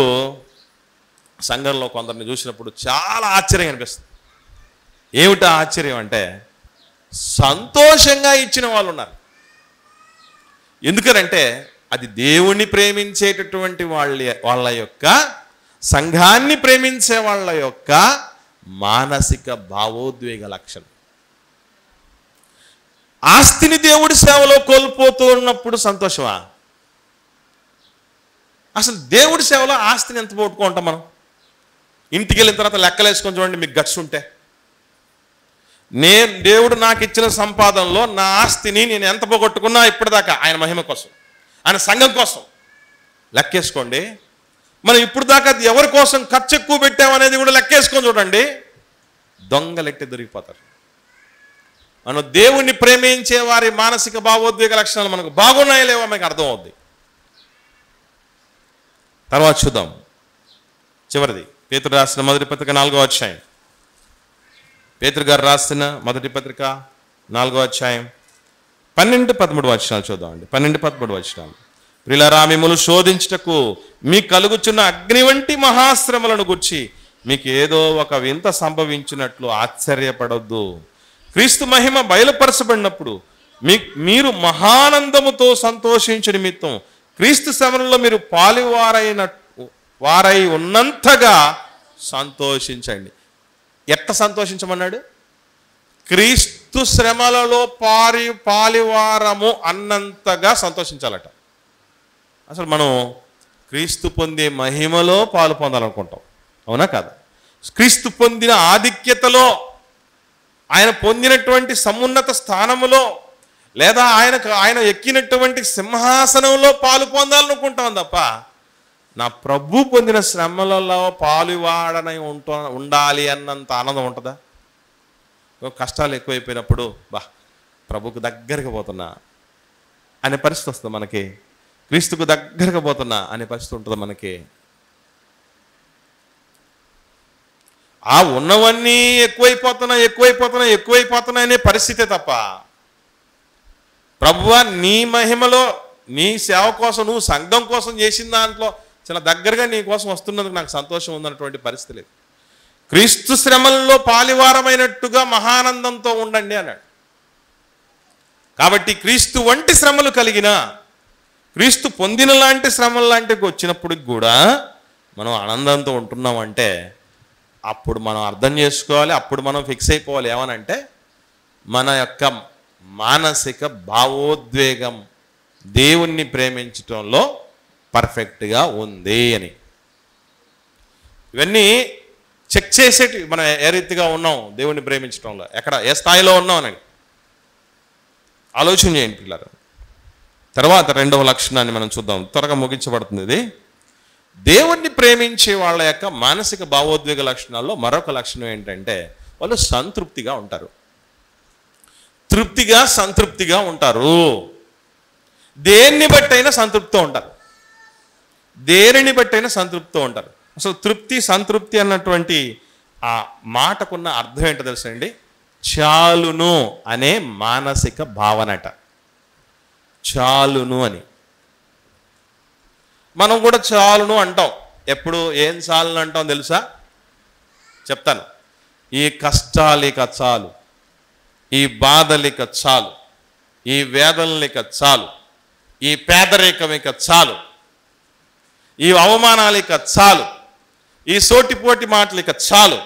సంఘంలో కొందరిని చూసినప్పుడు చాలా ఆశ్చర్యం అనిపిస్తుంది. ఏమిటా ఆశ్చర్యం అంటే, సంతోషంగా ఇచ్చిన వాళ్ళు ఉన్నారు. ఎందుకనంటే అది దేవుణ్ణి ప్రేమించేటటువంటి వాళ్ళ యొక్క, సంఘాన్ని ప్రేమించే వాళ్ళ యొక్క మానసిక భావోద్వేగ లక్షణం. ఆస్తిని దేవుడి సేవలో కోల్పోతూ ఉన్నప్పుడు సంతోషమా? అసలు దేవుడి సేవలో ఆస్తిని ఎంత పోగొట్టుకుంటాం మనం? ఇంటికి వెళ్ళిన తర్వాత లెక్కలేసుకొని చూడండి, మీకు గట్స్ ఉంటే. దేవుడు నాకు ఇచ్చిన సంపాదనలో నా ఆస్తిని నేను ఎంత పోగొట్టుకున్నా ఇప్పటిదాకా ఆయన మహిమ కోసం, ఆయన సంఘం కోసం లెక్కేసుకోండి. మనం ఇప్పుడు దాకా ఎవరి కోసం ఖర్చు ఎక్కువ పెట్టామనేది కూడా లెక్కేసుకొని చూడండి, దొంగలెట్టి దొరికిపోతారు. మనం దేవుణ్ణి ప్రేమించే వారి మానసిక భావోద్వేగ లక్షణాలు మనకు బాగున్నాయో లేవో మనకు అర్థం అవుద్ది. తర్వాత చూద్దాం చివరిది, పేతురు రాసిన మొదటి పత్రిక 4వ అధ్యాయం. పేతురు గారు రాసిన మొదటి పత్రిక 4వ అధ్యాయం 12-13 వచనాలు చూద్దామండి. 12-13 వచనాలు. ప్రియులారా, మిమ్ములను శోధించుటకు మీ కలుగుచున్న అగ్ని వంటి మహాశ్రమలను గుర్చి మీకు ఏదో ఒక వింత సంభవించినట్లు ఆశ్చర్యపడొద్దు. క్రీస్తు మహిమ బయలుపరచబడినప్పుడు మీరు మహానందముతో సంతోషించు నిమిత్తం క్రీస్తు శ్రమలలో మీరు వారై ఉన్నంతగా సంతోషించండి. ఎట్లా సంతోషించమన్నాడు? క్రీస్తు శ్రమలలో పాలివారము అన్నంతగా సంతోషించాలట. అసలు మనం క్రీస్తు పొందే మహిమలో పాలు పొందాలనుకుంటాం, అవునా కాదా? క్రీస్తు పొందిన ఆధిక్యతలో, ఆయన పొందినటువంటి సమున్నత స్థానములో, లేదా ఆయన ఎక్కినటువంటి సింహాసనంలో పాలు పొందాలనుకుంటాం తప్ప, నా ప్రభు పొందిన శ్రమలలో పాలువాడనై ఉండాలి అన్నంత ఆనందం ఉంటుందా? కష్టాలు ఎక్కువైపోయినప్పుడు ప్రభుకు దగ్గరగా పోతున్నా అనే పరిస్థితి వస్తుంది మనకి, క్రీస్తుకు దగ్గరగా పోతున్నా అనే పరిస్థితి ఉంటుంది మనకి. ఆ ఉన్నవన్నీ ఎక్కువైపోతున్నాయి అనే పరిస్థితే తప్ప, ప్రభువా నీ మహిమలో నీ సేవ కోసం, నువ్వు సంఘం కోసం చేసిన దాంట్లో చాలా దగ్గరగా నీ కోసం వస్తున్నందుకు నాకు సంతోషం ఉందన్నటువంటి పరిస్థితి లేదు. క్రీస్తు శ్రమల్లో పాలివారమైనట్టుగా మహానందంతో ఉండండి అన్నాడు. కాబట్టి క్రీస్తు వంటి శ్రమలు కలిగిన, క్రీస్తు పొందిన లాంటి శ్రమలు లాంటివి వచ్చినప్పుడు కూడా మనం ఆనందంతో ఉంటున్నామంటే అప్పుడు మనం అర్థం చేసుకోవాలి, అప్పుడు మనం ఫిక్స్ అయిపోవాలి. ఏమనంటే మన యొక్క మానసిక భావోద్వేగం దేవుణ్ణి ప్రేమించటంలో పర్ఫెక్ట్గా ఉంది అని. ఇవన్నీ చెక్ చేసేటి మనం ఏ రీతిగా ఉన్నాం దేవుణ్ణి ప్రేమించడంలో, ఎక్కడ ఏ స్థాయిలో ఉన్నాం అని ఆలోచన చేయండి పిల్లలు. తర్వాత రెండవ లక్షణాన్ని మనం చూద్దాం, త్వరగా ముగించబడుతుంది ఇది. దేవుణ్ణి ప్రేమించే వాళ్ళ యొక్క మానసిక భావోద్వేగ లక్షణాల్లో మరొక లక్షణం ఏంటంటే వాళ్ళు సంతృప్తిగా ఉంటారు. సంతృప్తిగా ఉంటారు. దేన్ని బట్టైనా సంతృప్తితో ఉంటారు. అసలు సంతృప్తి అన్నటువంటి ఆ మాటకున్న అర్థం ఏంటో తెలుసండి? చాలును అనే మానసిక భావనట. చాలును అని మనం కూడా చాలును అంటాం. ఎప్పుడు ఏం చాలును అంటాం తెలుసా? చెప్తాను. ఈ కష్టాలిక చాలు, ఈ బాధలిక చాలు, ఈ వేదనలిక చాలు, ఈ పేదరికమిక చాలు, ఈ అవమానాలిక చాలు, ఈ సోటిపోటి మాటలిక చాలు,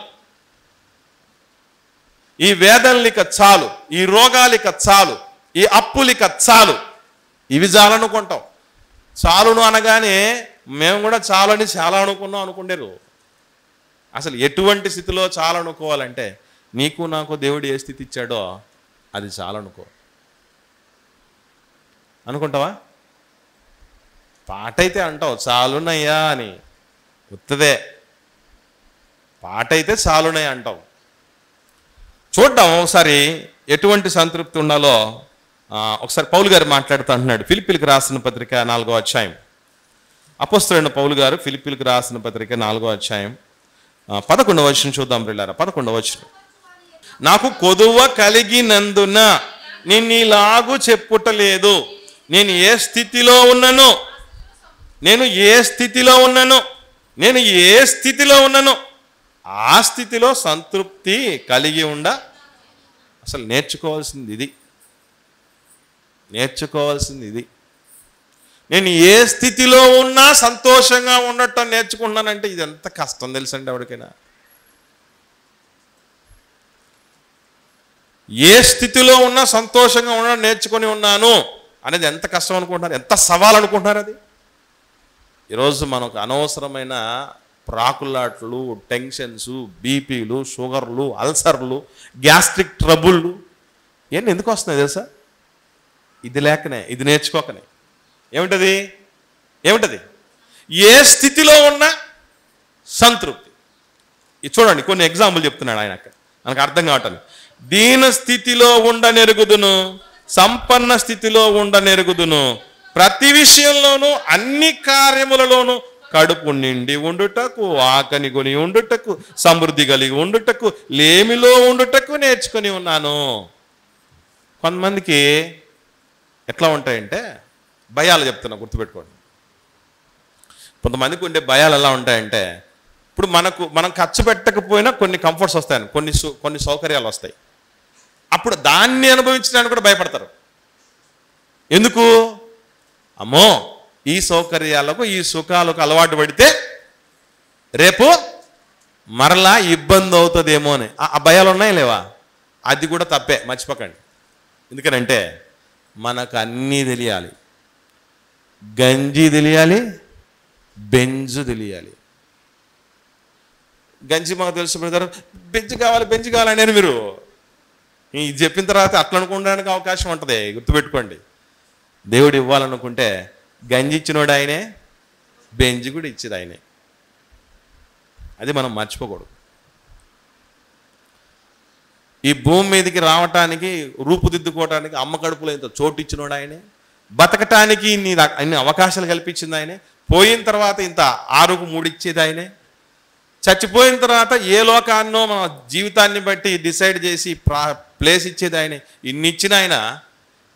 ఈ వేదనలిక చాలు, ఈ రోగాలిక చాలు, ఈ అప్పులిక చాలు. ఇవి చాలనుకుంటాం. చాలును అనగానే మేము కూడా చాలని చాలా అనుకుంటారు. అసలు ఎటువంటి స్థితిలో చాలనుకోవాలంటే నీకు నాకు దేవుడు ఏ స్థితి ఇచ్చాడో అది అనుకుంటావా? పాట అయితే అంటావు చాలునయ్యా అని, ఉత్తదే పాట అయితే చాలునయ్యా అంటావు. చూద్దాం ఒకసారి ఎటువంటి సంతృప్తి ఉండాలో. ఒకసారి పౌలు గారు మాట్లాడుతూ అంటున్నాడు. ఫిలిప్పీలకు రాసిన పత్రిక 4వ అధ్యాయం. అపోస్తలుడైన పౌలు గారు ఫిలిప్పీలకు రాసిన పత్రిక 4వ అధ్యాయం 11వ వచనం చూద్దాం ప్రియులారా. 11వ వచనం. నాకు కొదువ కలిగినందున నిన్నిలాగు చెప్పుటలేదు, నేను ఏ స్థితిలో ఉన్నానో నేను ఏ స్థితిలో ఉన్నానో, నేను ఏ స్థితిలో ఉన్నానో ఆ స్థితిలో సంతృప్తి కలిగి అసలు నేర్చుకోవాల్సింది ఇది. నేను ఏ స్థితిలో ఉన్నా సంతోషంగా ఉండటం నేర్చుకుంటున్నానంటే ఇది ఎంత కష్టం తెలుసండి ఎవరికైనా. ఏ స్థితిలో ఉన్నా సంతోషంగా ఉండడం నేర్చుకొని ఉన్నాను అనేది ఎంత కష్టం అనుకుంటున్నారు, ఎంత సవాల్ అనుకుంటున్నారు అది. ఈరోజు మనకు అనవసరమైన ప్రాకులాట్లు, టెన్షన్స్, బీపీలు, షుగర్లు, అల్సర్లు, గ్యాస్ట్రిక్ ట్రబుళ్ళు ఇవన్నీ ఎందుకు వస్తున్నాయి తెలుసా? ఇది లేకనే, ఇది నేర్చుకోకనే. ఏమిటది? ఏ స్థితిలో ఉన్న సంతృప్తి. ఇది చూడండి, కొన్ని ఎగ్జాంపుల్ చెప్తున్నాడు ఆయన. మనకు అర్థం కావట్లేదు. దీన స్థితిలో ఉండనెరుగుదును, సంపన్న స్థితిలో ఉండనెరుగుదును, ప్రతి విషయంలోనూ అన్ని కార్యములలోనూ కడుపు నిండి ఉండుటకు, ఆకని కొని ఉండుటకు, సమృద్ధి కలిగి ఉండుటకు, లేమిలో ఉండుటకు నేర్చుకొని ఉన్నాను. కొంతమందికి ఎట్లా ఉంటాయంటే భయాలు చెప్తున్నా, గుర్తుపెట్టుకోండి. కొంతమందికి ఉండే భయాలు ఎలా ఉంటాయంటే, ఇప్పుడు మనం ఖర్చు పెట్టకపోయినా కొన్ని కంఫర్ట్స్ వస్తాయని, కొన్ని సౌకర్యాలు వస్తాయి. అప్పుడు దాన్ని అనుభవించడానికి కూడా భయపడతారు. ఎందుకు? అమ్మో, ఈ సౌకర్యాలకు, ఈ సుఖాలకు అలవాటు పడితే రేపు మరలా ఇబ్బంది అవుతుందేమో అని ఆ భయాలు ఉన్నాయా లేవా? అది కూడా తప్పే, మర్చిపోకండి. ఎందుకనంటే మనకు అన్నీ తెలియాలి. గంజి తెలియాలి, బెంజు తెలియాలి. గంజి మాకు తెలుసు బ్రదర్, బెంజు కావాలి అనేది మీరు ఇది చెప్పిన తర్వాత అట్లా అనుకోవడానికి అవకాశం ఉంటుంది. గుర్తుపెట్టుకోండి, దేవుడు ఇవ్వాలనుకుంటే గంజి ఇచ్చినోడు ఆయనే, బెంజి కూడా ఇచ్చేది ఆయనే. అది మనం మర్చిపోకూడదు. ఈ భూమి మీదకి రావటానికి, రూపుదిద్దుకోవటానికి అమ్మ కడుపులో ఇంత చోటు ఇచ్చినోడు ఆయనే, బతకటానికి అన్ని అవకాశాలు కల్పించింది ఆయనే, పోయిన తర్వాత ఇంత 6కు 3 ఇచ్చేది ఆయనే, చచ్చిపోయిన తర్వాత ఏ లోకాన్నో మన జీవితాన్ని బట్టి డిసైడ్ చేసి ప్లేస్ ఇచ్చేది ఆయనే. ఇన్ని ఇచ్చిన ఆయన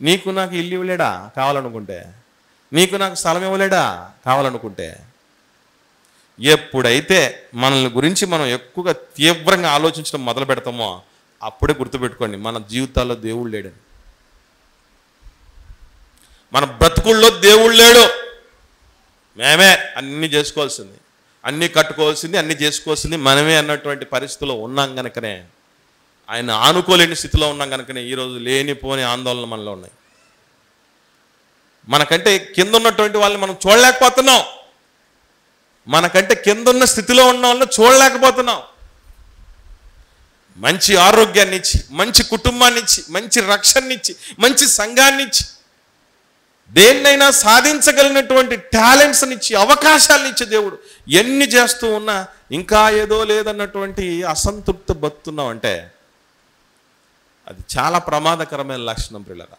నీకు నాకు ఇల్లు ఇవ్వలేడా కావాలనుకుంటే? నీకు నాకు స్థలం ఇవ్వలేడా కావాలనుకుంటే? ఎప్పుడైతే మనల్ని గురించి మనం ఎక్కువగా తీవ్రంగా ఆలోచించడం మొదలు పెడతామో అప్పుడే గుర్తుపెట్టుకోండి, మన జీవితాల్లో దేవుడు లేడని. మన బ్రతుకుల్లో దేవుడు లేడు. మేమే అన్నీ చేసుకోవాల్సింది, అన్నీ కట్టుకోవాల్సింది, అన్నీ చేసుకోవాల్సింది మనమే అన్నటువంటి పరిస్థితిలో ఉన్నాం కనుకనే, ఆయన ఆనుకోలేని స్థితిలో ఉన్నాం కనుకనే ఈరోజు లేనిపోని ఆందోళన మనలో ఉన్నాయి. మనకంటే కింద ఉన్నటువంటి వాళ్ళని మనం చూడలేకపోతున్నాం. మనకంటే కింద ఉన్న స్థితిలో ఉన్న వాళ్ళని చూడలేకపోతున్నాం. మంచి ఆరోగ్యాన్ని ఇచ్చి, మంచి కుటుంబాన్ని ఇచ్చి, మంచి రక్షణనిచ్చి, మంచి సంఘాన్ని ఇచ్చి, దేన్నైనా సాధించగలిగినటువంటి టాలెంట్స్ని ఇచ్చి, అవకాశాలను ఇచ్చే దేవుడు ఎన్ని చేస్తూ ఉన్నా ఇంకా ఏదో లేదన్నటువంటి అసంతృప్తి బతున్నాం అంటే అది చాలా ప్రమాదకరమైన లక్షణం ప్రియులారా.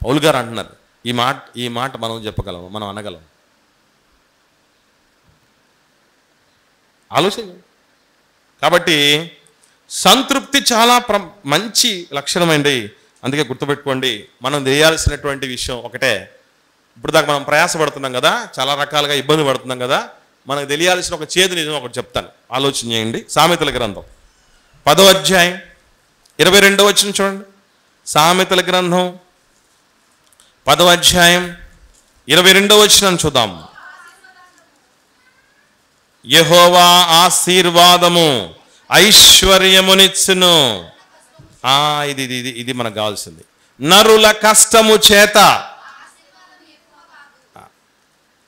పౌలు గారు అంటున్నారు, ఈ మాట మనం చెప్పగలం, మనం అనగలం. ఆలోచన. కాబట్టి సంతృప్తి చాలా మంచి లక్షణమైంది. అందుకే గుర్తుపెట్టుకోండి, మనం చేయాల్సినటువంటి విషయం ఒకటే. ఇప్పుడు దాకా మనం ప్రయాసపడుతున్నాం కదా, చాలా రకాలుగా ఇబ్బంది పడుతున్నాం కదా, మనకు తెలియాల్సిన ఒక చేదు నిజం ఒకటి చెప్తాను, ఆలోచన చేయండి. సామెతల గ్రంథం 10వ అధ్యాయం 22వ వచనం చూడండి. సామెతల గ్రంథం 10వ అధ్యాయం 22వ వచనం చూద్దాం. యెహోవా ఆశీర్వాదము ఐశ్వర్యమునిచ్చును. ఇది మనకు కావాల్సింది. నరుల కష్టము చేత,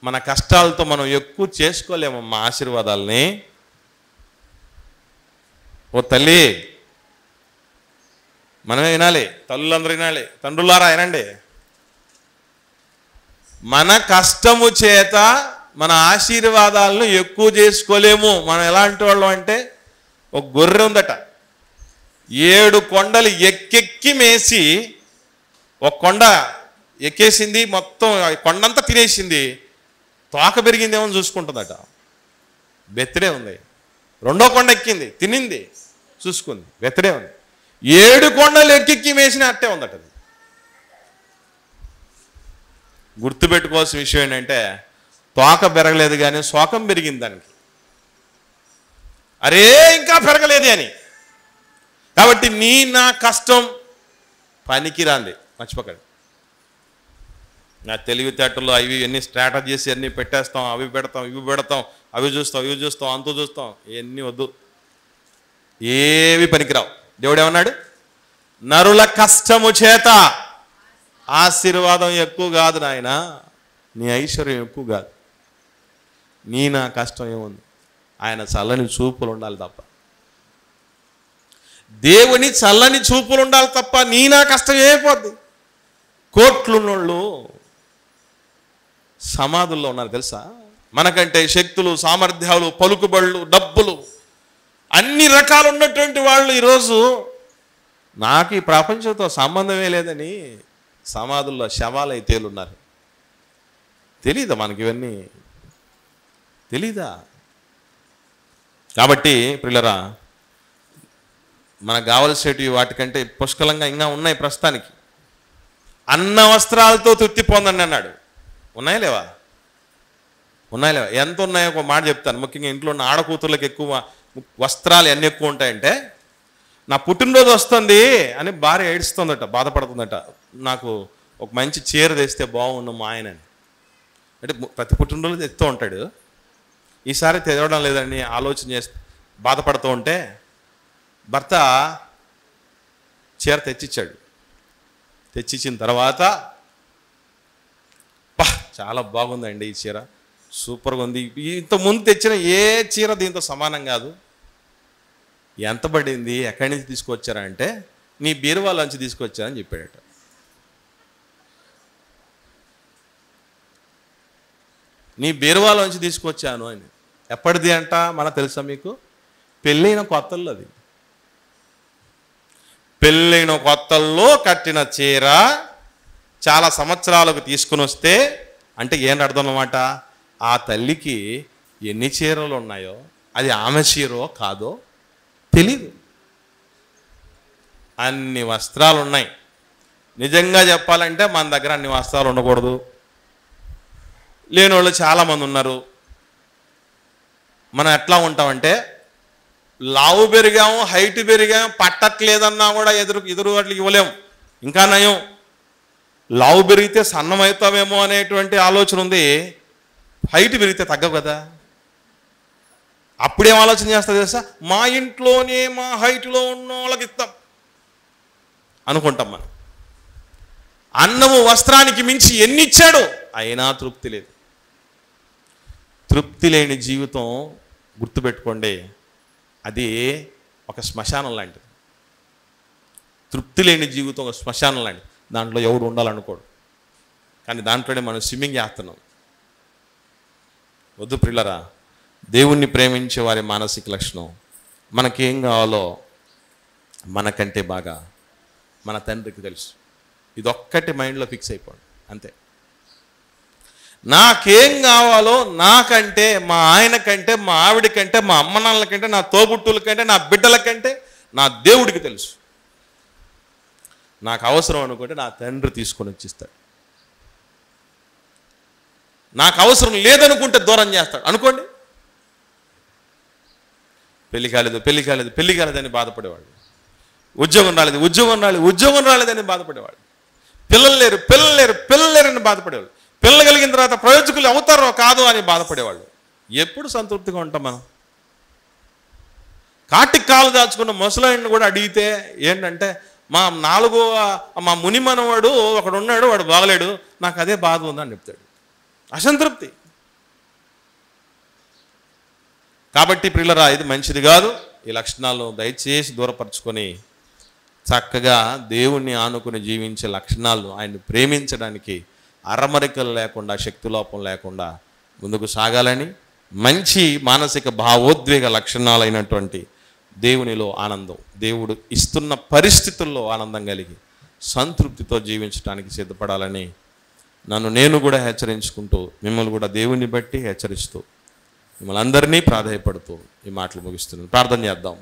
మన కష్టాలతో మనం ఎక్కువ చేసుకోలేమమ్మా ఆశీర్వాదాలని. ఓ తల్లి, మనమే వినాలి, తల్లులందరూ వినాలి, తండ్రులారా వినండి. మన కష్టము చేత మన ఆశీర్వాదాలను ఎక్కువ చేసుకోలేము. మనం ఎలాంటి వాళ్ళం అంటే, ఒక గొర్రె ఉందట, 7 కొండలు ఎక్కెక్కి మేసి, ఒక కొండ ఎక్కేసింది, మొత్తం కొండంతా తినేసింది, తోక పెరిగిందేమో చూసుకుంటుందట, బెత్తడే ఉంది. 2వ కొండ ఎక్కింది, తినింది, చూసుకుంది, బెత్తడే ఉంది. 7 కొండలు ఎక్కెక్కి మేసిన అట్టే ఉందట. గుర్తుపెట్టుకోవాల్సిన విషయం ఏంటంటే తోక పెరగలేదు కానీ శోకం పెరిగింది దానికి. అరే ఇంకా పెరగలేదు అని. కాబట్టి నీ నా కష్టం పనికిరాంది, మర్చిపోకండి. నా తెలివితేటలు అవి ఎన్ని స్ట్రాటజీస్ అన్నీ పెట్టేస్తాం, అవి పెడతాం ఇవి పెడతాం, అవి చూస్తాం అంతూ చూస్తాం, ఇవన్నీ వద్దు, ఏవి పనికిరావు. దేవుడు ఏమన్నాడు? నరుల కష్టము చేత ఆశీర్వాదం ఎక్కువ కాదు నాయన, నీ ఐశ్వర్యం ఎక్కువ కాదు. నీ నా కష్టం ఏముంది? ఆయన చల్లని చూపులు ఉండాలి తప్ప, దేవుని చల్లని చూపులు ఉండాలి తప్ప నీ నా కష్టం ఏమైపోద్ది? కోట్లున్నోళ్ళు సమాధుల్లో ఉన్నారు తెలుసా? మనకంటే శక్తులు, సామర్థ్యాలు, పలుకుబళ్ళు, డబ్బులు అన్ని రకాలు ఉన్నటువంటి వాళ్ళు ఈరోజు నాకు ఈ ప్రపంచంతో సంబంధమే లేదని సమాధుల్లో శవాలై తేలున్నారు. తెలీదా మనకి ఇవన్నీ? తెలీదా? కాబట్టి పిల్లరా, మనకు కావలసేటివి వాటికంటే పుష్కలంగా ఇంకా ఉన్నాయి ప్రస్తుతానికి. అన్న వస్త్రాలతో తృప్తి పొందండి అన్నాడు. ఉన్నాయా లేవా? ఎంత ఉన్నాయో ఒక మాట చెప్తాను. ముఖ్యంగా ఇంట్లో ఉన్న ఆడకూతుర్లకు ఎక్కువ వస్త్రాలు ఎన్ని ఎక్కువ ఉంటాయంటే, నా పుట్టినరోజు వస్తుంది అని భార్య ఏడుస్తుందట, బాధపడుతుందట, నాకు ఒక మంచి చీర తెస్తే బాగుండు మా ఆయన అని. అంటే ప్రతి పుట్టినరోజు తెస్తూ ఉంటాడు, ఈసారి తెరవడం లేదని ఆలోచన చేస్తూ బాధపడుతూ ఉంటే భర్త చీర తెచ్చిచ్చిన తర్వాత, చాలా బాగుందండి ఈ చీర, సూపర్గా ఉంది, ఇంతకుముందు తెచ్చిన ఏ చీర దీంతో సమానం కాదు, ఎంత పడింది, ఎక్కడి నుంచి తీసుకొచ్చారా అంటే, నీ బీరువాలోంచి తీసుకొచ్చారని చెప్పాడట. నీ బీరువాలోంచి తీసుకొచ్చాను అని. ఎప్పటిది అంట మనకు తెలుసా మీకు? పెళ్ళైన కొత్తల్లో. అది పెళ్ళైన కొత్తల్లో కట్టిన చీర చాలా సంవత్సరాలకు తీసుకుని వస్తే అంటే ఏంటి అర్థం అన్నమాట? ఆ తల్లికి ఎన్ని చీరలు ఉన్నాయో, అది ఆమె చీరో కాదో తెలీదు. అన్ని వస్త్రాలు ఉన్నాయి. నిజంగా చెప్పాలంటే మన దగ్గర అన్ని వస్త్రాలు ఉండకూడదు. లేని వాళ్ళు చాలామంది ఉన్నారు. మనం ఎట్లా ఉంటామంటే, లావు పెరిగాము, హైట్ పెరిగాము, పట్టట్లేదన్నా కూడా ఎదురు వాటికి ఇవ్వలేము. ఇంకా నయం, లావు పెరిగితే సన్నం అవుతామేమో అనేటువంటి ఆలోచన ఉంది. హైట్ పెరిగితే తగ్గవు కదా. అప్పుడేం ఆలోచన చేస్తుంది తెలుసా? మా ఇంట్లోనే మా హైట్లో ఉన్న వాళ్ళకి ఇస్తాం అనుకుంటాం మనం. అన్నము వస్త్రానికి మించి ఎన్ని ఇచ్చాడు, అయినా తృప్తి లేదు. తృప్తి లేని జీవితం గుర్తుపెట్టుకోండి, అది ఒక శ్మశానం లాంటిది. తృప్తి లేని జీవితం ఒక శ్మశానం లాంటిది. దాంట్లో ఎవరు ఉండాలనుకోడు, కానీ దాంట్లోనే మనం స్విమ్మింగ్ చేస్తున్నాం. వద్దు ప్రియులరా, దేవుణ్ణి ప్రేమించే వారి మానసిక లక్షణం, మనకేం కావాలో మనకంటే బాగా మన తండ్రికి తెలుసు. ఇదొక్కటి మైండ్లో ఫిక్స్ అయిపోండి అంతే. నాకేం కావాలో నాకంటే, మా ఆయన కంటే, మా ఆవిడ కంటే, మా అమ్మ నాన్నల కంటే, నా తోబుట్టుల కంటే, నా బిడ్డల కంటే నా దేవుడికి తెలుసు. నాకు అవసరం అనుకుంటే నా తండ్రి తీసుకొని వచ్చిస్తాడు. నాకు అవసరం లేదనుకుంటే దూరం చేస్తాడు. అనుకోండి, పెళ్లి కాలేదని బాధపడేవాడు, ఉద్యోగం రాలేదని బాధపడేవాడు, పిల్లలు లేరని బాధపడేవాడు, పిల్లలు కలిగిన తర్వాత ప్రయోజకులు అవుతారో కాదో అని బాధపడేవాళ్ళు. ఎప్పుడు సంతృప్తిగా ఉంటాం మనం? కాటికి కాలు దాచుకున్న ముసలాయన్ని కూడా అడిగితే ఏంటంటే, మా ముని మనవాడు ఒకడు ఉన్నాడు, వాడు బాగలేడు, నాకు అదే బాధ ఉందని చెప్తాడు. అసంతృప్తి. కాబట్టి ప్రియులరా, ఇది మంచిది కాదు. ఈ లక్షణాలను దయచేసి దూరపరచుకొని చక్కగా దేవుణ్ణి ఆనుకుని జీవించే లక్షణాలను, ఆయన్ని ప్రేమించడానికి అరమరికలు లేకుండా, శక్తిలోపం లేకుండా ముందుకు సాగాలని, మంచి మానసిక భావోద్వేగ లక్షణాలైనటువంటి దేవునిలో ఆనందం, దేవుడు ఇస్తున్న పరిస్థితుల్లో ఆనందం కలిగి సంతృప్తితో జీవించడానికి సిద్ధపడాలని నన్ను నేను కూడా హెచ్చరించుకుంటూ, మిమ్మల్ని కూడా దేవుని బట్టి హెచ్చరిస్తూ, మిమ్మల్ని అందరినీ ప్రాధేయపడుతూ ఈ మాటలు ముగిస్తున్నాను. ప్రార్థన చేద్దాం.